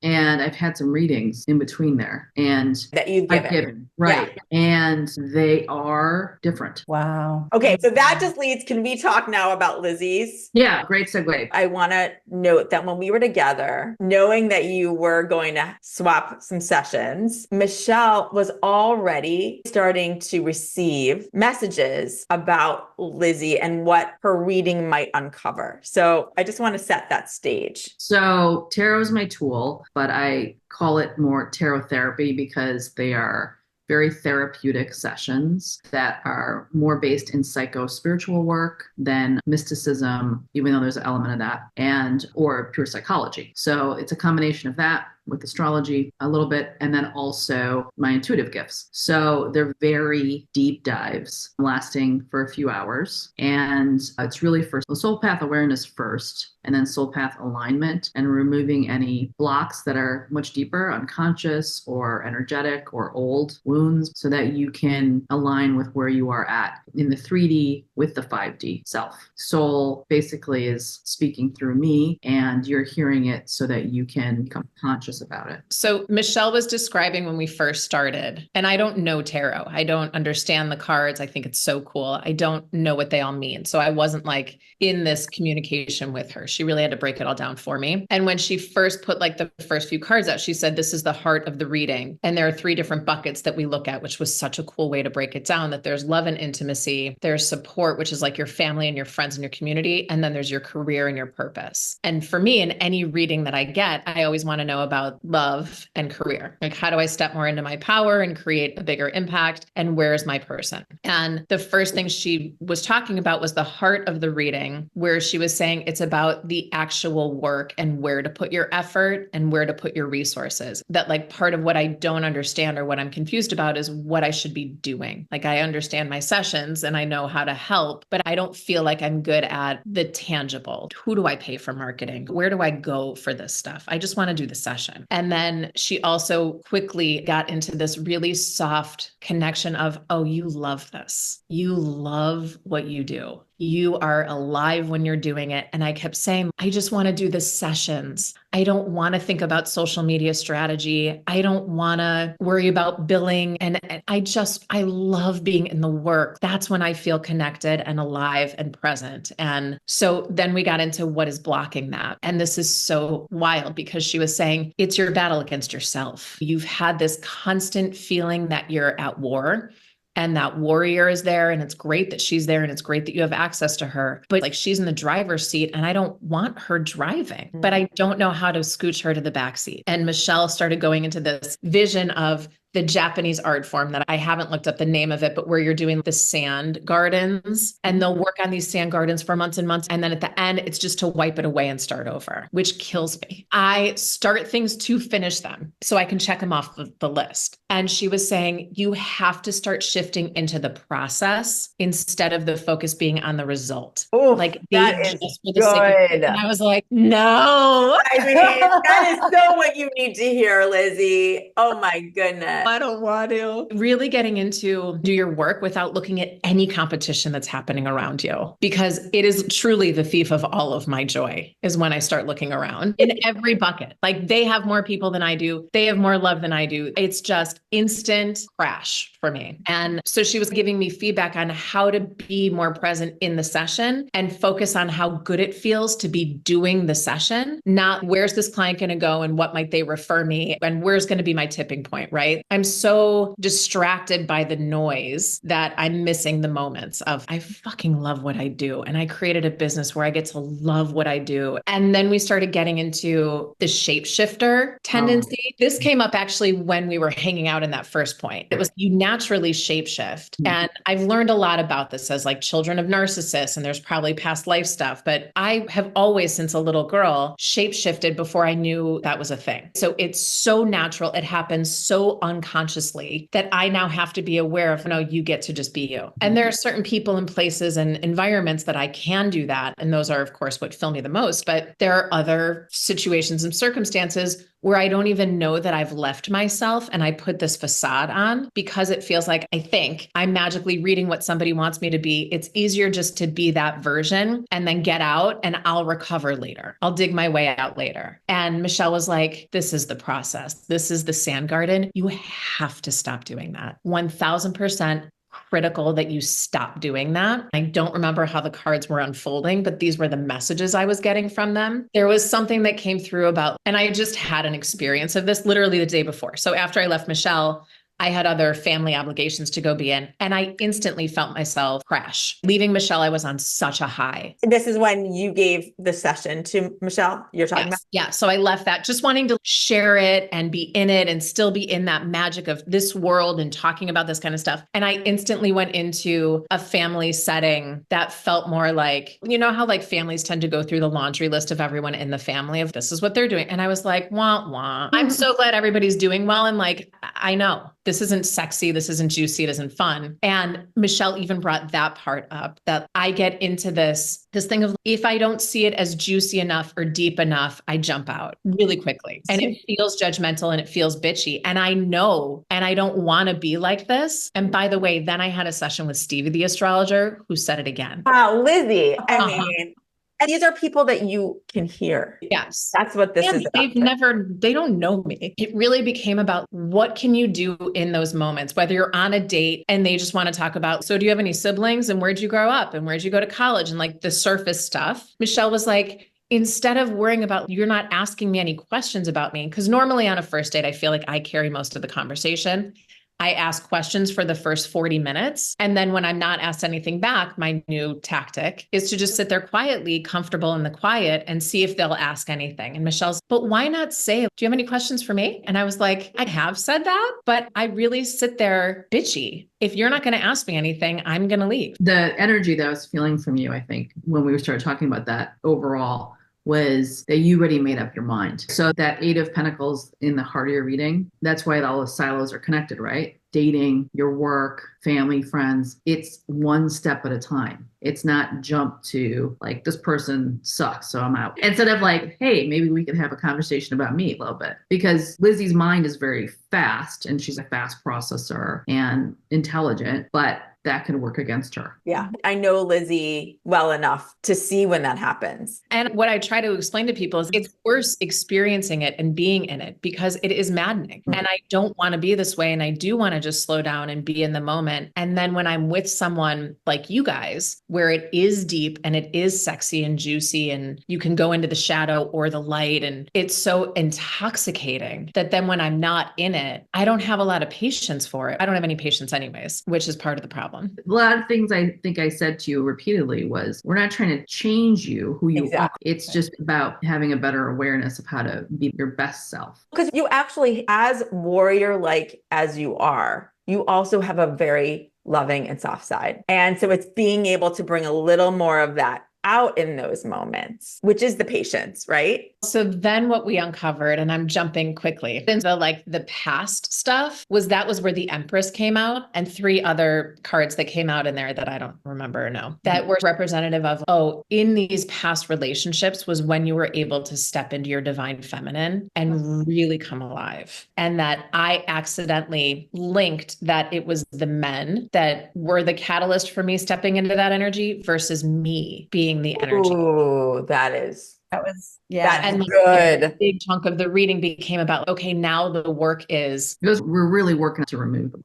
and I've had some readings in between there and that you've given. Right. Yeah. And they are different. Wow. Okay. So that just leads, can we talk now about Lizzi's? Yeah. Great segue. I want to note that when we were together, knowing that you were going to swap some sessions, Michelle was already starting to receive messages about Lizzi and what her reading might uncover. So I just want to set that stage. So tarot is my tool, but I call it more tarot therapy because they are very therapeutic sessions that are more based in psycho-spiritual work than mysticism, even though there's an element of that, or pure psychology. So it's a combination of that with astrology a little bit, and then also my intuitive gifts. So they're very deep dives lasting for a few hours. And it's really for soul path awareness first, and then soul path alignment and removing any blocks that are much deeper, unconscious or energetic or old wounds so that you can align with where you are at in the 3D with the 5D self. Soul basically is speaking through me and you're hearing it so that you can become conscious conscious about it. So Michelle was describing when we first started, and I don't know tarot. I don't understand the cards. I think it's so cool. I don't know what they all mean. So I wasn't like in this communication with her. She really had to break it all down for me. And when she first put like the first few cards out, she said, this is the heart of the reading. And there are 3 different buckets that we look at, which was such a cool way to break it down, that there's love and intimacy. There's support, which is like your family and your friends and your community. And then there's your career and your purpose. And for me, in any reading that I get, I always want to know about love and career. Like, how do I step more into my power and create a bigger impact? And where's my person? And the first thing she was talking about was the heart of the reading, where she was saying it's about the actual work and where to put your effort and where to put your resources. That like part of what I don't understand or what I'm confused about is what I should be doing. Like, I understand my sessions and I know how to help, but I don't feel like I'm good at the tangible. Who do I pay for marketing? Where do I go for this stuff? I just want to do the session. And then she also quickly got into this really soft connection of, oh, you love this. You love what you do. You are alive when you're doing it. And I kept saying, I just want to do the sessions. I don't want to think about social media strategy. I don't want to worry about billing. And I love being in the work. That's when I feel connected and alive and present. And so then we got into what is blocking that. And this is so wild because she was saying, it's your battle against yourself. You've had this constant feeling that you're at war. And that warrior is there, and it's great that she's there, and it's great that you have access to her. But like, she's in the driver's seat and I don't want her driving, but I don't know how to scooch her to the back seat. And Michelle started going into this vision of the Japanese art form that I haven't looked up the name of it, but where you're doing the sand gardens, and they'll work on these sand gardens for months and months. And then at the end, it's just to wipe it away and start over, which kills me. I start things to finish them so I can check them off the list. And she was saying, you have to start shifting into the process instead of the focus being on the result. Ooh, like that is good. And I was like, no. I mean, that is so what you need to hear, Lizzi. Oh my goodness. I don't want to. Really getting into do your work without looking at any competition that's happening around you, because it is truly the thief of all of my joy is when I start looking around in every bucket. Like, they have more people than I do. They have more love than I do. It's just instant crash for me. And so she was giving me feedback on how to be more present in the session and focus on how good it feels to be doing the session, not where's this client going to go and what might they refer me and where's going to be my tipping point, right? I'm so distracted by the noise that I'm missing the moments of, I fucking love what I do. And I created a business where I get to love what I do. And then we started getting into the shapeshifter tendency. This came up actually when we were hanging out in that first point. It was you naturally shapeshift. And I've learned a lot about this as like children of narcissists, and there's probably past life stuff, but I have always, since a little girl, shapeshifted before I knew that was a thing. So it's so natural. It happens so unconsciously that I now have to be aware of, no, you get to just be you. And there are certain people and places and environments that I can do that. And those are, of course, what fill me the most. But there are other situations and circumstances where I don't even know that I've left myself and I put this facade on because it feels like I think I'm magically reading what somebody wants me to be. It's easier just to be that version and then get out and I'll recover later. I'll dig my way out later. And Michelle was like, this is the process. This is the sand garden. You have to stop doing that. 1000% critical that you stop doing that. I don't remember how the cards were unfolding, but these were the messages I was getting from them. There was something that came through about, and I just had an experience of this literally the day before. So after I left Michelle, I had other family obligations to go be in, and I instantly felt myself crash. Leaving Michelle, I was on such a high. This is when you gave the session to Michelle, you're talking about? Yeah. So I left that just wanting to share it and be in it and still be in that magic of this world and talking about this kind of stuff. And I instantly went into a family setting that felt more like, you know how like families tend to go through the laundry list of everyone in the family of this is what they're doing. And I was like, wah, wah. I'm so glad everybody's doing well. And like, I know. This isn't sexy. This isn't juicy. It isn't fun. And Michelle even brought that part up, that I get into this thing of if I don't see it as juicy enough or deep enough, I jump out really quickly. And it feels judgmental and it feels bitchy. And I know, and I don't want to be like this. And by the way, then I had a session with Stevie, the astrologer, who said it again. Wow, Lizzi. I mean, And these are people that you can hear. Yes. That's what this And is about. they don't know me. It really became about what can you do in those moments, whether you're on a date and they just want to talk about, so do you have any siblings and where'd you grow up and where'd you go to college and like the surface stuff. Michelle was like, instead of worrying about, you're not asking me any questions about me. Because normally on a first date, I feel like I carry most of the conversation. I ask questions for the first 40 minutes. And then when I'm not asked anything back, my new tactic is to just sit there quietly, comfortable in the quiet and see if they'll ask anything. And Michelle's, but why not say, do you have any questions for me? And I was like, I have said that, but I really sit there bitchy. If you're not going to ask me anything, I'm going to leave. The energy that I was feeling from you, I think, when we started talking about that overall, was that you already made up your mind. So that 8 of Pentacles in the heart of your reading, that's why all the silos are connected, right? Dating, your work, family, friends. It's one step at a time. It's not jump to like, this person sucks, so I'm out. Instead of like, hey, maybe we could have a conversation about me a little bit. Because Lizzi's mind is very fast and she's a fast processor and intelligent, but that can work against her. Yeah. I know Lizzi well enough to see when that happens. And what I try to explain to people is it's worse experiencing it and being in it because it is maddening. Mm-hmm. And I don't want to be this way. And I do want to just slow down and be in the moment. And then when I'm with someone like you guys, where it is deep and it is sexy and juicy and you can go into the shadow or the light and it's so intoxicating that then when I'm not in it, I don't have a lot of patience for it. I don't have any patience anyways, which is part of the problem. A lot of things I think I said to you repeatedly was, we're not trying to change you who you are. It's just about having a better awareness of how to be your best self. Because you actually, as warrior-like as you are, you also have a very loving and soft side. And so it's being able to bring a little more of that out in those moments, which is the patience, right? So then what we uncovered, and I'm jumping quickly, into like the past stuff was where the Empress came out and 3 other cards that came out in there that I don't remember or know that were representative of, in these past relationships was when you were able to step into your divine feminine and really come alive. And that I accidentally linked that it was the men that were the catalyst for me stepping into that energy versus me being the energy. Ooh, that was, yeah. That's And good. a big chunk of the reading became about, okay, now the work is Because we're really working to remove the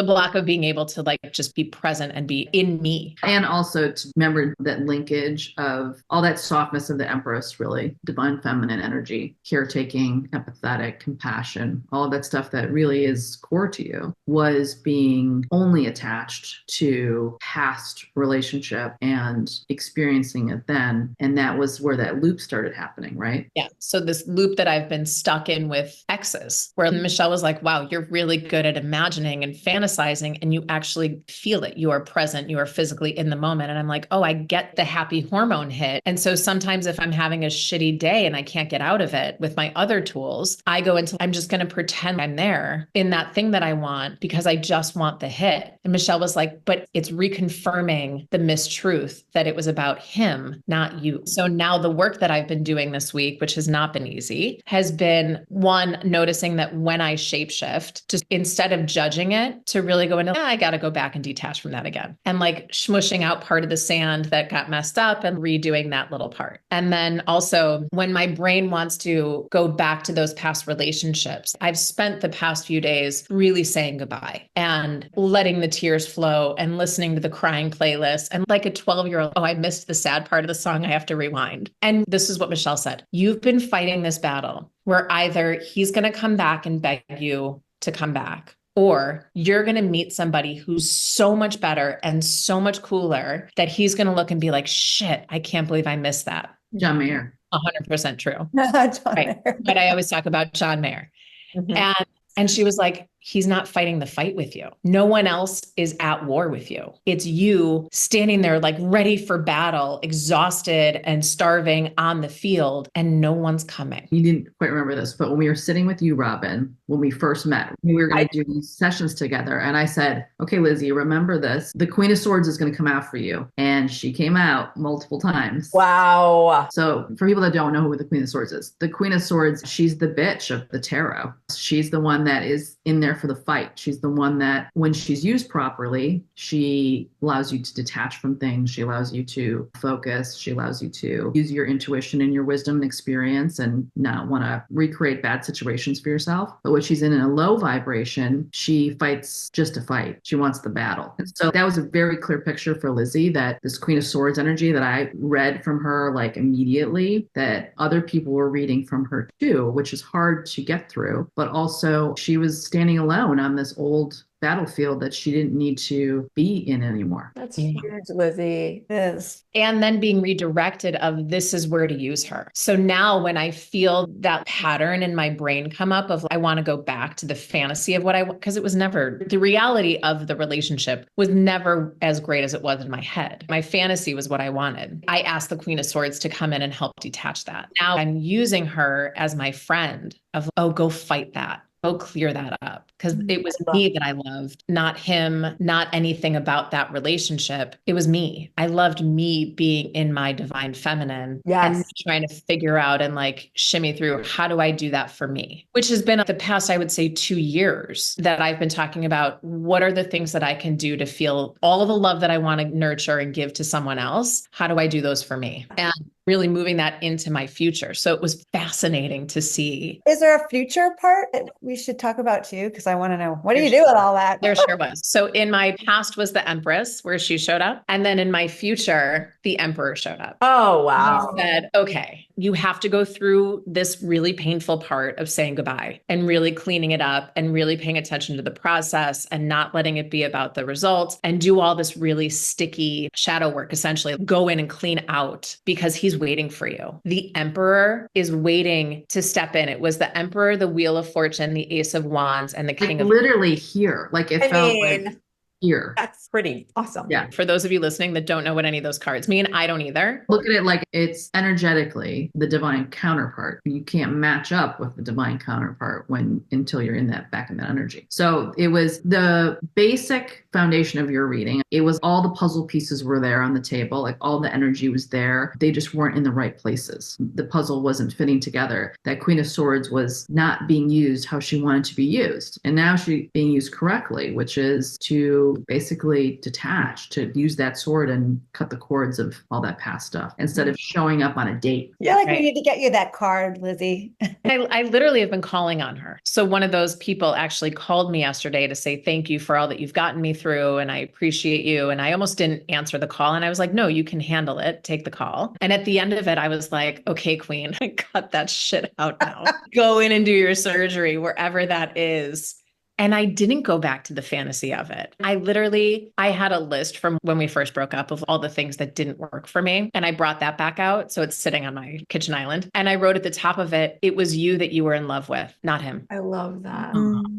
block of being able to like just be present and be in me. and also to remember that linkage of all that softness of the Empress, really divine feminine energy, caretaking, empathetic, compassion, all of that stuff that really is core to you, was being only attached to past relationship and experiencing it then. And that was where that loop started happening, right? Yeah. So this loop that I've been stuck in with exes, where Michelle was like, wow, you're really good at imagining and fantasizing, and you actually feel it. You are present. You are physically in the moment. And I'm like, oh, I get the happy hormone hit. And so sometimes if I'm having a shitty day and I can't get out of it with my other tools, I go into, I'm just going to pretend I'm there in that thing that I want because I just want the hit. And Michelle was like, but it's reconfirming the mistruth that it was about him, not you. So now the work that I've been doing this week, which has not been easy, has been one, noticing that when I shapeshift, just instead of judging it, to really go into, I got to go back and detach from that again. And like smushing out part of the sand that got messed up and redoing that little part. And then also when my brain wants to go back to those past relationships, I've spent the past few days really saying goodbye and letting the tears flow and listening to the crying playlist. And like a 12-year-old, I missed the sad part of the song. I have to rewind. And this is what Michelle said. You've been fighting this battle where either he's going to come back and beg you to come back, or you're going to meet somebody who's so much better and so much cooler that he's going to look and be like, shit, I can't believe I missed that. John Mayer. 100% true. John Right. Mayer. But I always talk about John Mayer. Mhm. And she was like, he's not fighting the fight with you. No one else is at war with you. It's you standing there like ready for battle, exhausted and starving on the field, and no one's coming. You didn't quite remember this, but when we were sitting with you, Robin, when we first met, we were going to do these sessions together. And I said, okay, Lizzi, remember this. The Queen of Swords is going to come out for you. And she came out multiple times. Wow. So for people that don't know who the Queen of Swords is, the Queen of Swords, she's the bitch of the tarot. She's the one that is in there there for the fight. She's the one that, when she's used properly, she allows you to detach from things. She allows you to focus. She allows you to use your intuition and your wisdom and experience and not want to recreate bad situations for yourself. But when she's in a low vibration, she fights just to fight. She wants the battle. And so that was a very clear picture for Lizzi, that this Queen of Swords energy that I read from her like immediately, that other people were reading from her too, which is hard to get through. But also she was standing alone on this old battlefield that she didn't need to be in anymore. That's Yeah. huge, Lizzi. It is. And then being redirected of this is where to use her. So now when I feel that pattern in my brain come up of I want to go back to the fantasy of what I, because it was never, the reality of the relationship was never as great as it was in my head. My fantasy was what I wanted. I asked the Queen of Swords to come in and help detach that. Now I'm using her as my friend of, oh, go fight that. Go clear that up. Because it was me that I loved, not him, not anything about that relationship. It was me. I loved me being in my divine feminine and trying to figure out and like shimmy through, how do I do that for me? Which has been the past, I would say 2 years that I've been talking about what are the things that I can do to feel all of the love that I want to nurture and give to someone else. How do I do those for me? And really moving that into my future. So it was fascinating to see. Is there a future part that we should talk about too? Because I want to know, what do you do with all that? There sure was. So in my past was the Empress where she showed up. And then in my future, the Emperor showed up. Oh, wow. He said, okay, you have to go through this really painful part of saying goodbye and really cleaning it up and really paying attention to the process and not letting it be about the results and do all this really sticky shadow work, essentially go in and clean out because he's waiting for you. The Emperor is waiting to step in. It was the Emperor, the Wheel of Fortune, the Ace of Wands, and the King of Literally here. Like it felt like here. That's pretty awesome. Yeah. For those of you listening that don't know what any of those cards mean, I don't either. Look at it like it's energetically the divine counterpart. You can't match up with the divine counterpart until you're in that back in that energy. So it was the basic foundation of your reading. It was all the puzzle pieces were there on the table, like all the energy was there. They just weren't in the right places. The puzzle wasn't fitting together. That Queen of Swords was not being used how she wanted to be used. And now she's being used correctly, which is to basically detach, to use that sword and cut the cords of all that past stuff instead of showing up on a date. I feel like we need to get you that card, Lizzi. I literally have been calling on her. So one of those people actually called me yesterday to say, thank you for all that you've gotten me through. And I appreciate you. And I almost didn't answer the call. And I was like, no, you can handle it. Take the call. And at the end of it, I was like, okay, Queen, cut that shit out now. Go in and do your surgery, wherever that is. And I didn't go back to the fantasy of it. I had a list from when we first broke up of all the things that didn't work for me. And I brought that back out. So it's sitting on my kitchen island. And I wrote at the top of it, it was you that you were in love with, not him. I love that.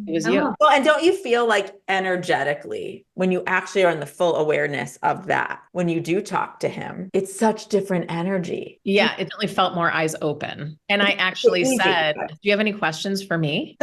It was you. Well, and don't you feel like energetically, when you actually are in the full awareness of that, when you do talk to him, it's such different energy. Yeah, it definitely felt more eyes open. And I actually said, do you have any questions for me?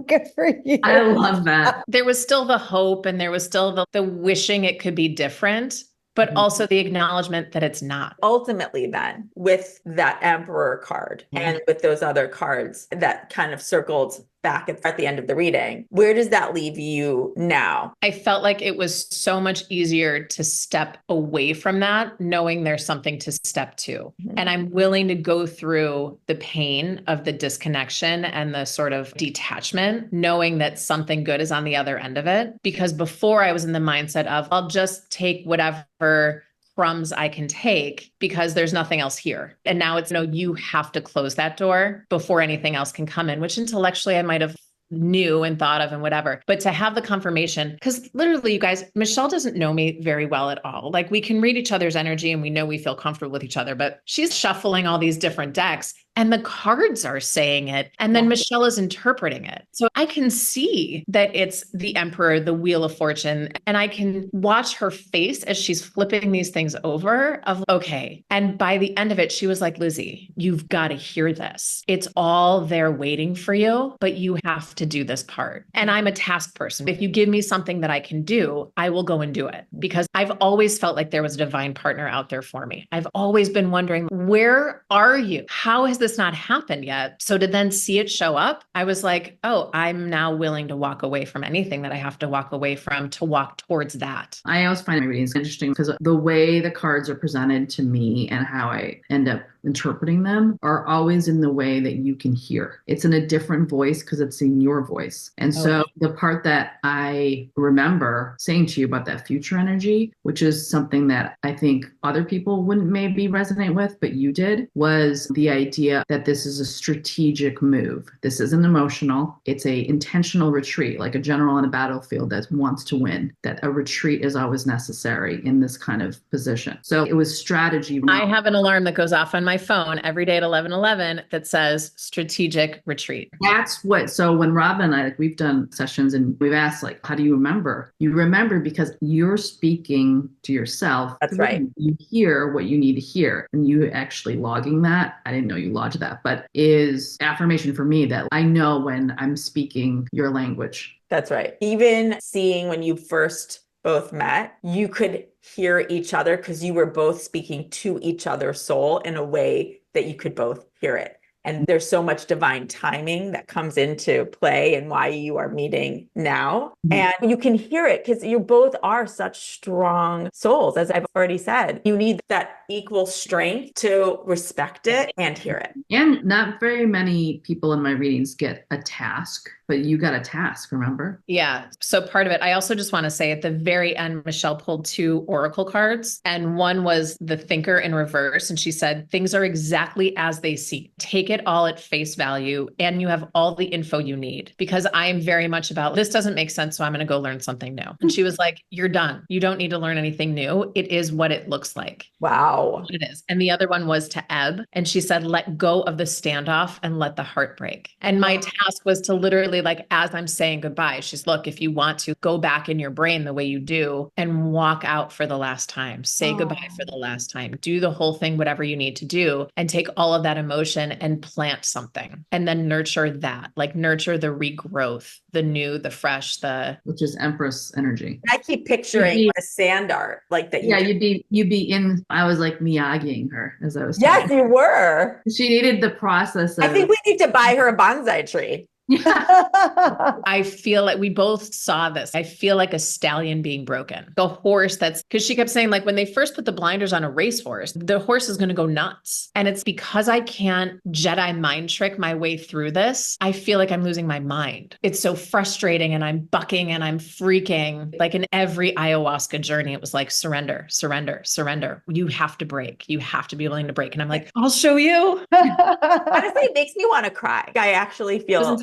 Good for you. I love that. There was still the hope and there was still the wishing it could be different, but also the acknowledgement that it's not. Ultimately, then, with that Emperor card and with those other cards that kind of circled back at the end of the reading, where does that leave you now? I felt like it was so much easier to step away from that, knowing there's something to step to. And I'm willing to go through the pain of the disconnection and the sort of detachment, knowing that something good is on the other end of it. Because before I was in the mindset of, I'll just take whatever crumbs I can take because there's nothing else here. And now it's, no, you have to close that door before anything else can come in, which intellectually I might have knew and thought of and whatever. But to have the confirmation, because literally, you guys, Michelle doesn't know me very well at all. Like we can read each other's energy and we know we feel comfortable with each other, but she's shuffling all these different decks and the cards are saying it. And then Michelle is interpreting it. So I can see that it's the Emperor, the Wheel of Fortune, and I can watch her face as she's flipping these things over of, okay. And by the end of it, she was like, Lizzi, you've got to hear this. It's all there waiting for you, but you have to do this part. And I'm a task person. If you give me something that I can do, I will go and do it because I've always felt like there was a divine partner out there for me. I've always been wondering, where are you? How has this not happened yet? So to then see it show up, I was like, oh, I'm now willing to walk away from anything that I have to walk away from to walk towards that. I always find my readings interesting because the way the cards are presented to me and how I end up interpreting them are always in the way that you can hear. It's in a different voice because it's in your voice. And so the part that I remember saying to you about that future energy, which is something that I think other people wouldn't maybe resonate with, but you did, was the idea that this is a strategic move. This isn't emotional. It's a intentional retreat, like a general on a battlefield that wants to win, that a retreat is always necessary in this kind of position. So it was strategy. I have an alarm that goes off on my phone every day at 11:11 that says strategic retreat. That's what, so when Rob and I, like, we've done sessions and we've asked, like, how do you remember? You remember because you're speaking to yourself. That's right. You hear what you need to hear, and you actually logging that. I didn't know you logged that, but is affirmation for me that I know when I'm speaking your language. That's right. Even seeing when you first both met, you could hear each other because you were both speaking to each other's soul in a way that you could both hear it. And there's so much divine timing that comes into play and why you are meeting now. And you can hear it because you both are such strong souls, as I've already said. You need that equal strength to respect it and hear it. And not very many people in my readings get a task, but you got a task, remember? Yeah. So part of it, I also just want to say at the very end, Michelle pulled 2 oracle cards, and one was the thinker in reverse. And she said, things are exactly as they seem. Take it all at face value, and you have all the info you need, because I am very much about, this doesn't make sense, so I'm going to go learn something new. And she was like, you're done. You don't need to learn anything new. It is what it looks like. Wow. It is. And the other one was to ebb. And she said, let go of the standoff and let the heart break. And my task was to literally, like, as I'm saying goodbye, she's, look, if you want to go back in your brain the way you do and walk out for the last time, say goodbye for the last time, do the whole thing, whatever you need to do, and take all of that emotion and plant something, and then nurture that, like nurture the regrowth, the new, the fresh, which is Empress energy. I keep picturing a sand art like that. Yeah, you'd be in, I was like Miyagiing her as I was Yes, talking. you were. She needed the process of, I think we need to buy her a bonsai tree. I feel like we both saw this. I feel like a stallion being broken. The horse because she kept saying, like, when they first put the blinders on a racehorse, the horse is going to go nuts. And it's because I can't Jedi mind trick my way through this. I feel like I'm losing my mind. It's so frustrating, and I'm bucking and I'm freaking. Like in every ayahuasca journey, it was like, surrender, surrender, surrender. You have to break. You have to be willing to break. And I'm like, I'll show you. Honestly, it makes me want to cry. I actually feel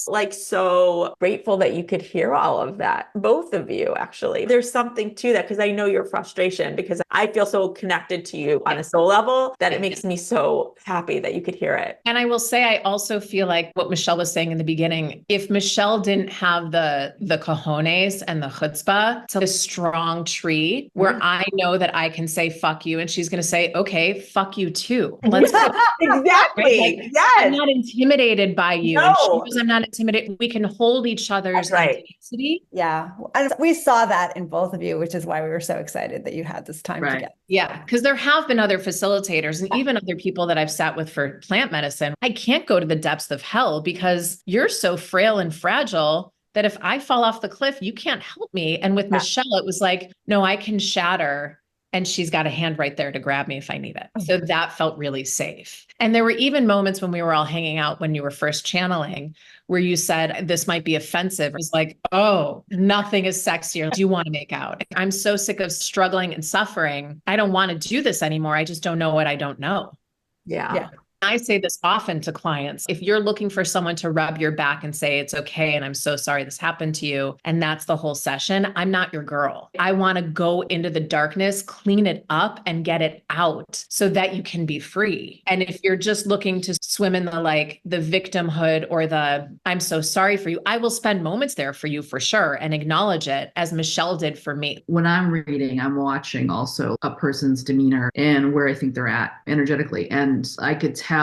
like so grateful that you could hear all of that. Both of you, actually. There's something to that because I know your frustration, because I feel so connected to you on a soul level that it makes me so happy that you could hear it. And I will say, I also feel like what Michelle was saying in the beginning, if Michelle didn't have the cojones and the chutzpah to a strong tree where I know that I can say, fuck you. And she's going to say, okay, fuck you too. Let's go. Exactly. Right? Like, yes. I'm not intimidated by you. No. And she knows I'm not intimidated. We can hold each other's intensity. Yeah. And we saw that in both of you, which is why we were so excited that you had this time together. Yeah. Because there have been other facilitators and even other people that I've sat with for plant medicine. I can't go to the depths of hell because you're so frail and fragile that if I fall off the cliff, you can't help me. And with Michelle, it was like, no, I can shatter. And she's got a hand right there to grab me if I need it. So that felt really safe. And there were even moments when we were all hanging out when you were first channeling where you said, this might be offensive. It was like, oh, nothing is sexier. Do you want to make out? I'm so sick of struggling and suffering. I don't want to do this anymore. I just don't know what I don't know. Yeah. I say this often to clients. If you're looking for someone to rub your back and say, it's okay, and I'm so sorry this happened to you, and that's the whole session, I'm not your girl. I want to go into the darkness, clean it up, and get it out so that you can be free. And if you're just looking to swim in the victimhood or I'm so sorry for you, I will spend moments there for you for sure and acknowledge it, as Michelle did for me. When I'm reading, I'm watching also a person's demeanor and where I think they're at energetically. And I could tell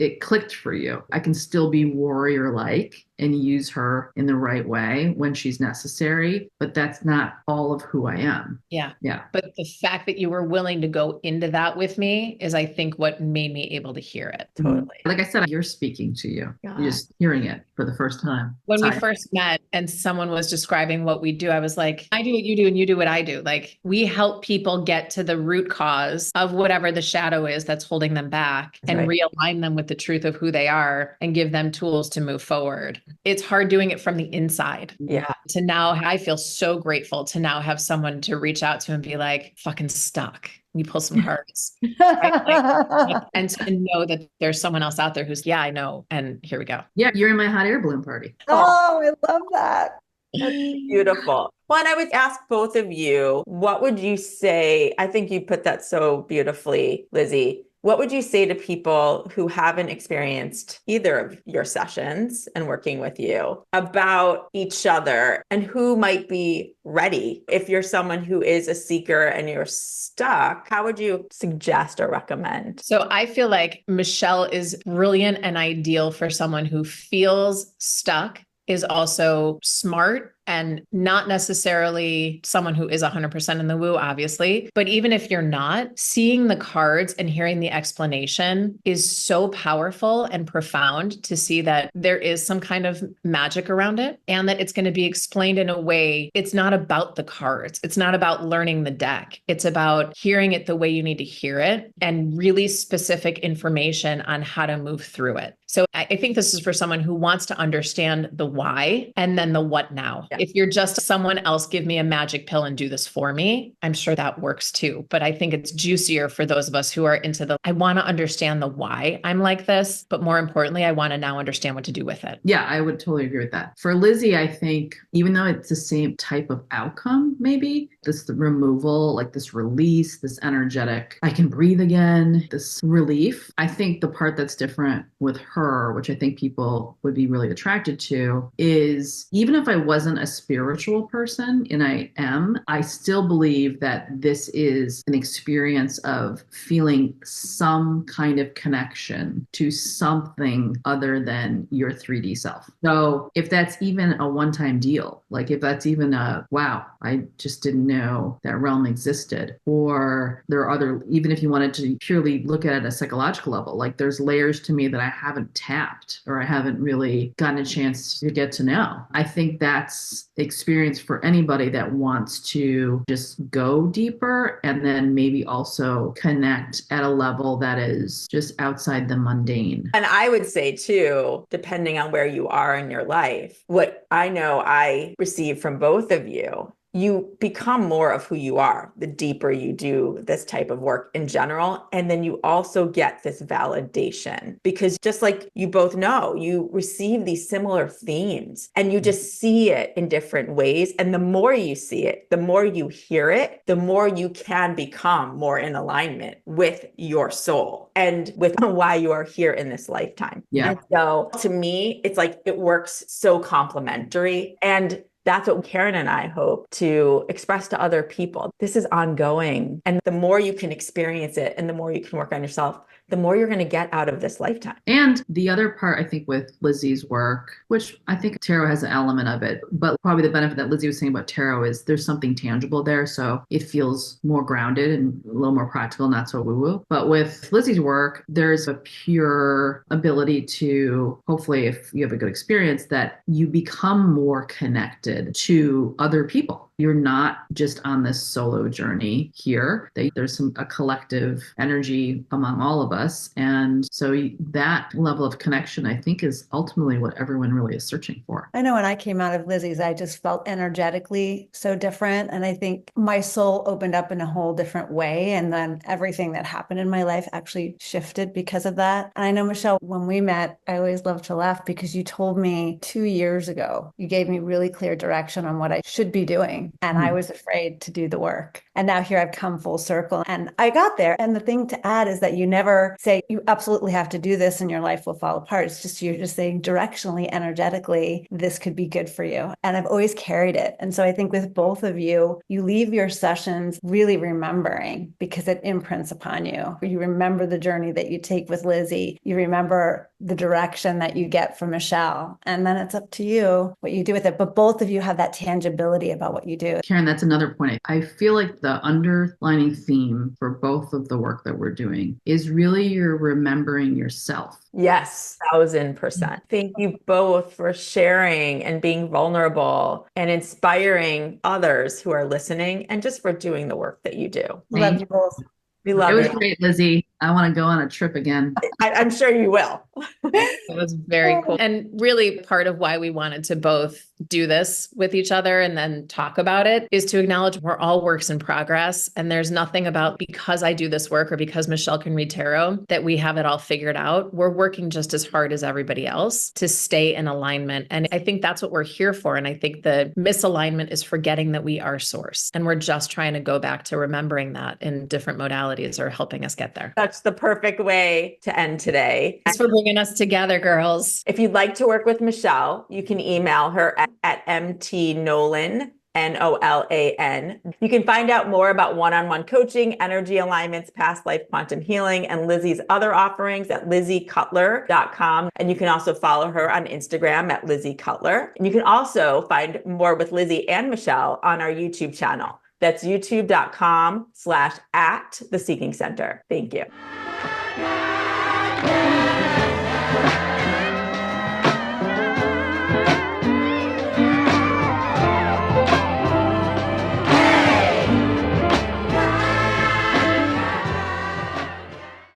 it clicked for you. I can still be warrior-like and use her in the right way when she's necessary, but that's not all of who I am. Yeah. Yeah. But the fact that you were willing to go into that with me is, I think, what made me able to hear it. Totally. Like I said, you're speaking to you. Yeah. You're just hearing it for the first time. When we Sorry. first met and someone was describing what we do, I was like, I do what you do and you do what I do. Like, we help people get to the root cause of whatever the shadow is that's holding them back and realign them with the truth of who they are and give them tools to move forward. It's hard doing it from the inside. Yeah. To now, I feel so grateful to now have someone to reach out to and be like, fucking stuck. You pull some cards. Right? And to know that there's someone else out there who's, yeah, I know. And here we go. Yeah, you're in my hot air balloon party. Oh, I love that. That's beautiful. Well, and I would ask both of you, what would you say? I think you put that so beautifully, Lizzi. What would you say to people who haven't experienced either of your sessions and working with you about each other and who might be ready? If you're someone who is a seeker and you're stuck, how would you suggest or recommend? So I feel like Michelle is brilliant and ideal for someone who feels stuck, is also smart, and not necessarily someone who is 100% in the woo, obviously. But even if you're not, seeing the cards and hearing the explanation is so powerful and profound to see that there is some kind of magic around it and that it's going to be explained in a way. It's not about the cards. It's not about learning the deck. It's about hearing it the way you need to hear it and really specific information on how to move through it. So I think this is for someone who wants to understand the why and then the what now. Yeah. If you're just someone else, give me a magic pill and do this for me, I'm sure that works too. But I think it's juicier for those of us who are into I want to understand the why I'm like this, but more importantly, I want to now understand what to do with it. Yeah, I would totally agree with that. For Lizzi, I think even though it's the same type of outcome, maybe this removal, like this release, this energetic, I can breathe again, this relief, I think the part that's different with her, which I think people would be really attracted to, is even if I wasn't a spiritual person, and I am, I still believe that this is an experience of feeling some kind of connection to something other than your 3D self. So if that's even a one-time deal, like if that's even a, wow, I just didn't know that realm existed, or there are other, even if you wanted to purely look at it at a psychological level, like there's layers to me that I haven't tapped or I haven't really gotten a chance to get to know. I think that's experience for anybody that wants to just go deeper and then maybe also connect at a level that is just outside the mundane. And I would say too, depending on where you are in your life, what I know I receive from both of you, you become more of who you are the deeper you do this type of work in general. And then you also get this validation because just like you both know, you receive these similar themes and you just see it in different ways. And the more you see it, the more you hear it, the more you can become more in alignment with your soul and with why you are here in this lifetime. Yeah. And so to me, it's like it works so complementary. And that's what Karen and I hope to express to other people. This is ongoing. And the more you can experience it and the more you can work on yourself, the more you're going to get out of this lifetime. And the other part, I think, with Lizzi's work, which I think tarot has an element of it, but probably the benefit that Lizzi was saying about tarot is there's something tangible there. So it feels more grounded and a little more practical, not so woo-woo. But with Lizzi's work, there's a pure ability to, hopefully, if you have a good experience, that you become more connected to other people. You're not just on this solo journey here. There's a collective energy among all of us. And so that level of connection, I think, is ultimately what everyone really is searching for. I know when I came out of Lizzi's, I just felt energetically so different. And I think my soul opened up in a whole different way. And then everything that happened in my life actually shifted because of that. And I know, Michelle, when we met, I always love to laugh because you told me 2 years ago, you gave me really clear direction on what I should be doing. And I was afraid to do the work. And now here I've come full circle and I got there. And the thing to add is that you never say you absolutely have to do this and your life will fall apart. It's just, you're just saying directionally, energetically, this could be good for you. And I've always carried it. And so I think with both of you, you leave your sessions really remembering because it imprints upon you. You remember the journey that you take with Lizzi. You remember the direction that you get from Michelle. And then it's up to you what you do with it. But both of you have that tangibility about what you do. Karen, that's another point. I feel like the underlining theme for both of the work that we're doing is really you're remembering yourself. Yes, 1000%. Thank you both for sharing and being vulnerable and inspiring others who are listening, and just for doing the work that you do. Love you both. We love It was you. great, Lizzi. I want to go on a trip again. I'm sure you will. It was very cool. And really part of why we wanted to both do this with each other and then talk about it is to acknowledge we're all works in progress. And there's nothing about because I do this work or because Michelle can read tarot that we have it all figured out. We're working just as hard as everybody else to stay in alignment. And I think that's what we're here for. And I think the misalignment is forgetting that we are source. And we're just trying to go back to remembering that in different modalities are helping us get there. That's the perfect way to end today. Thanks for bringing us together, girls. If you'd like to work with Michelle, you can email her at mtnolan, Nolan. You can find out more about one-on-one coaching, energy alignments, past life quantum healing, and Lizzi's other offerings at lizzicutler.com. And you can also follow her on Instagram at Lizzi Cutler. And you can also find more with Lizzi and Michelle on our YouTube channel. That's youtube.com/@theseekingcenter. Thank you.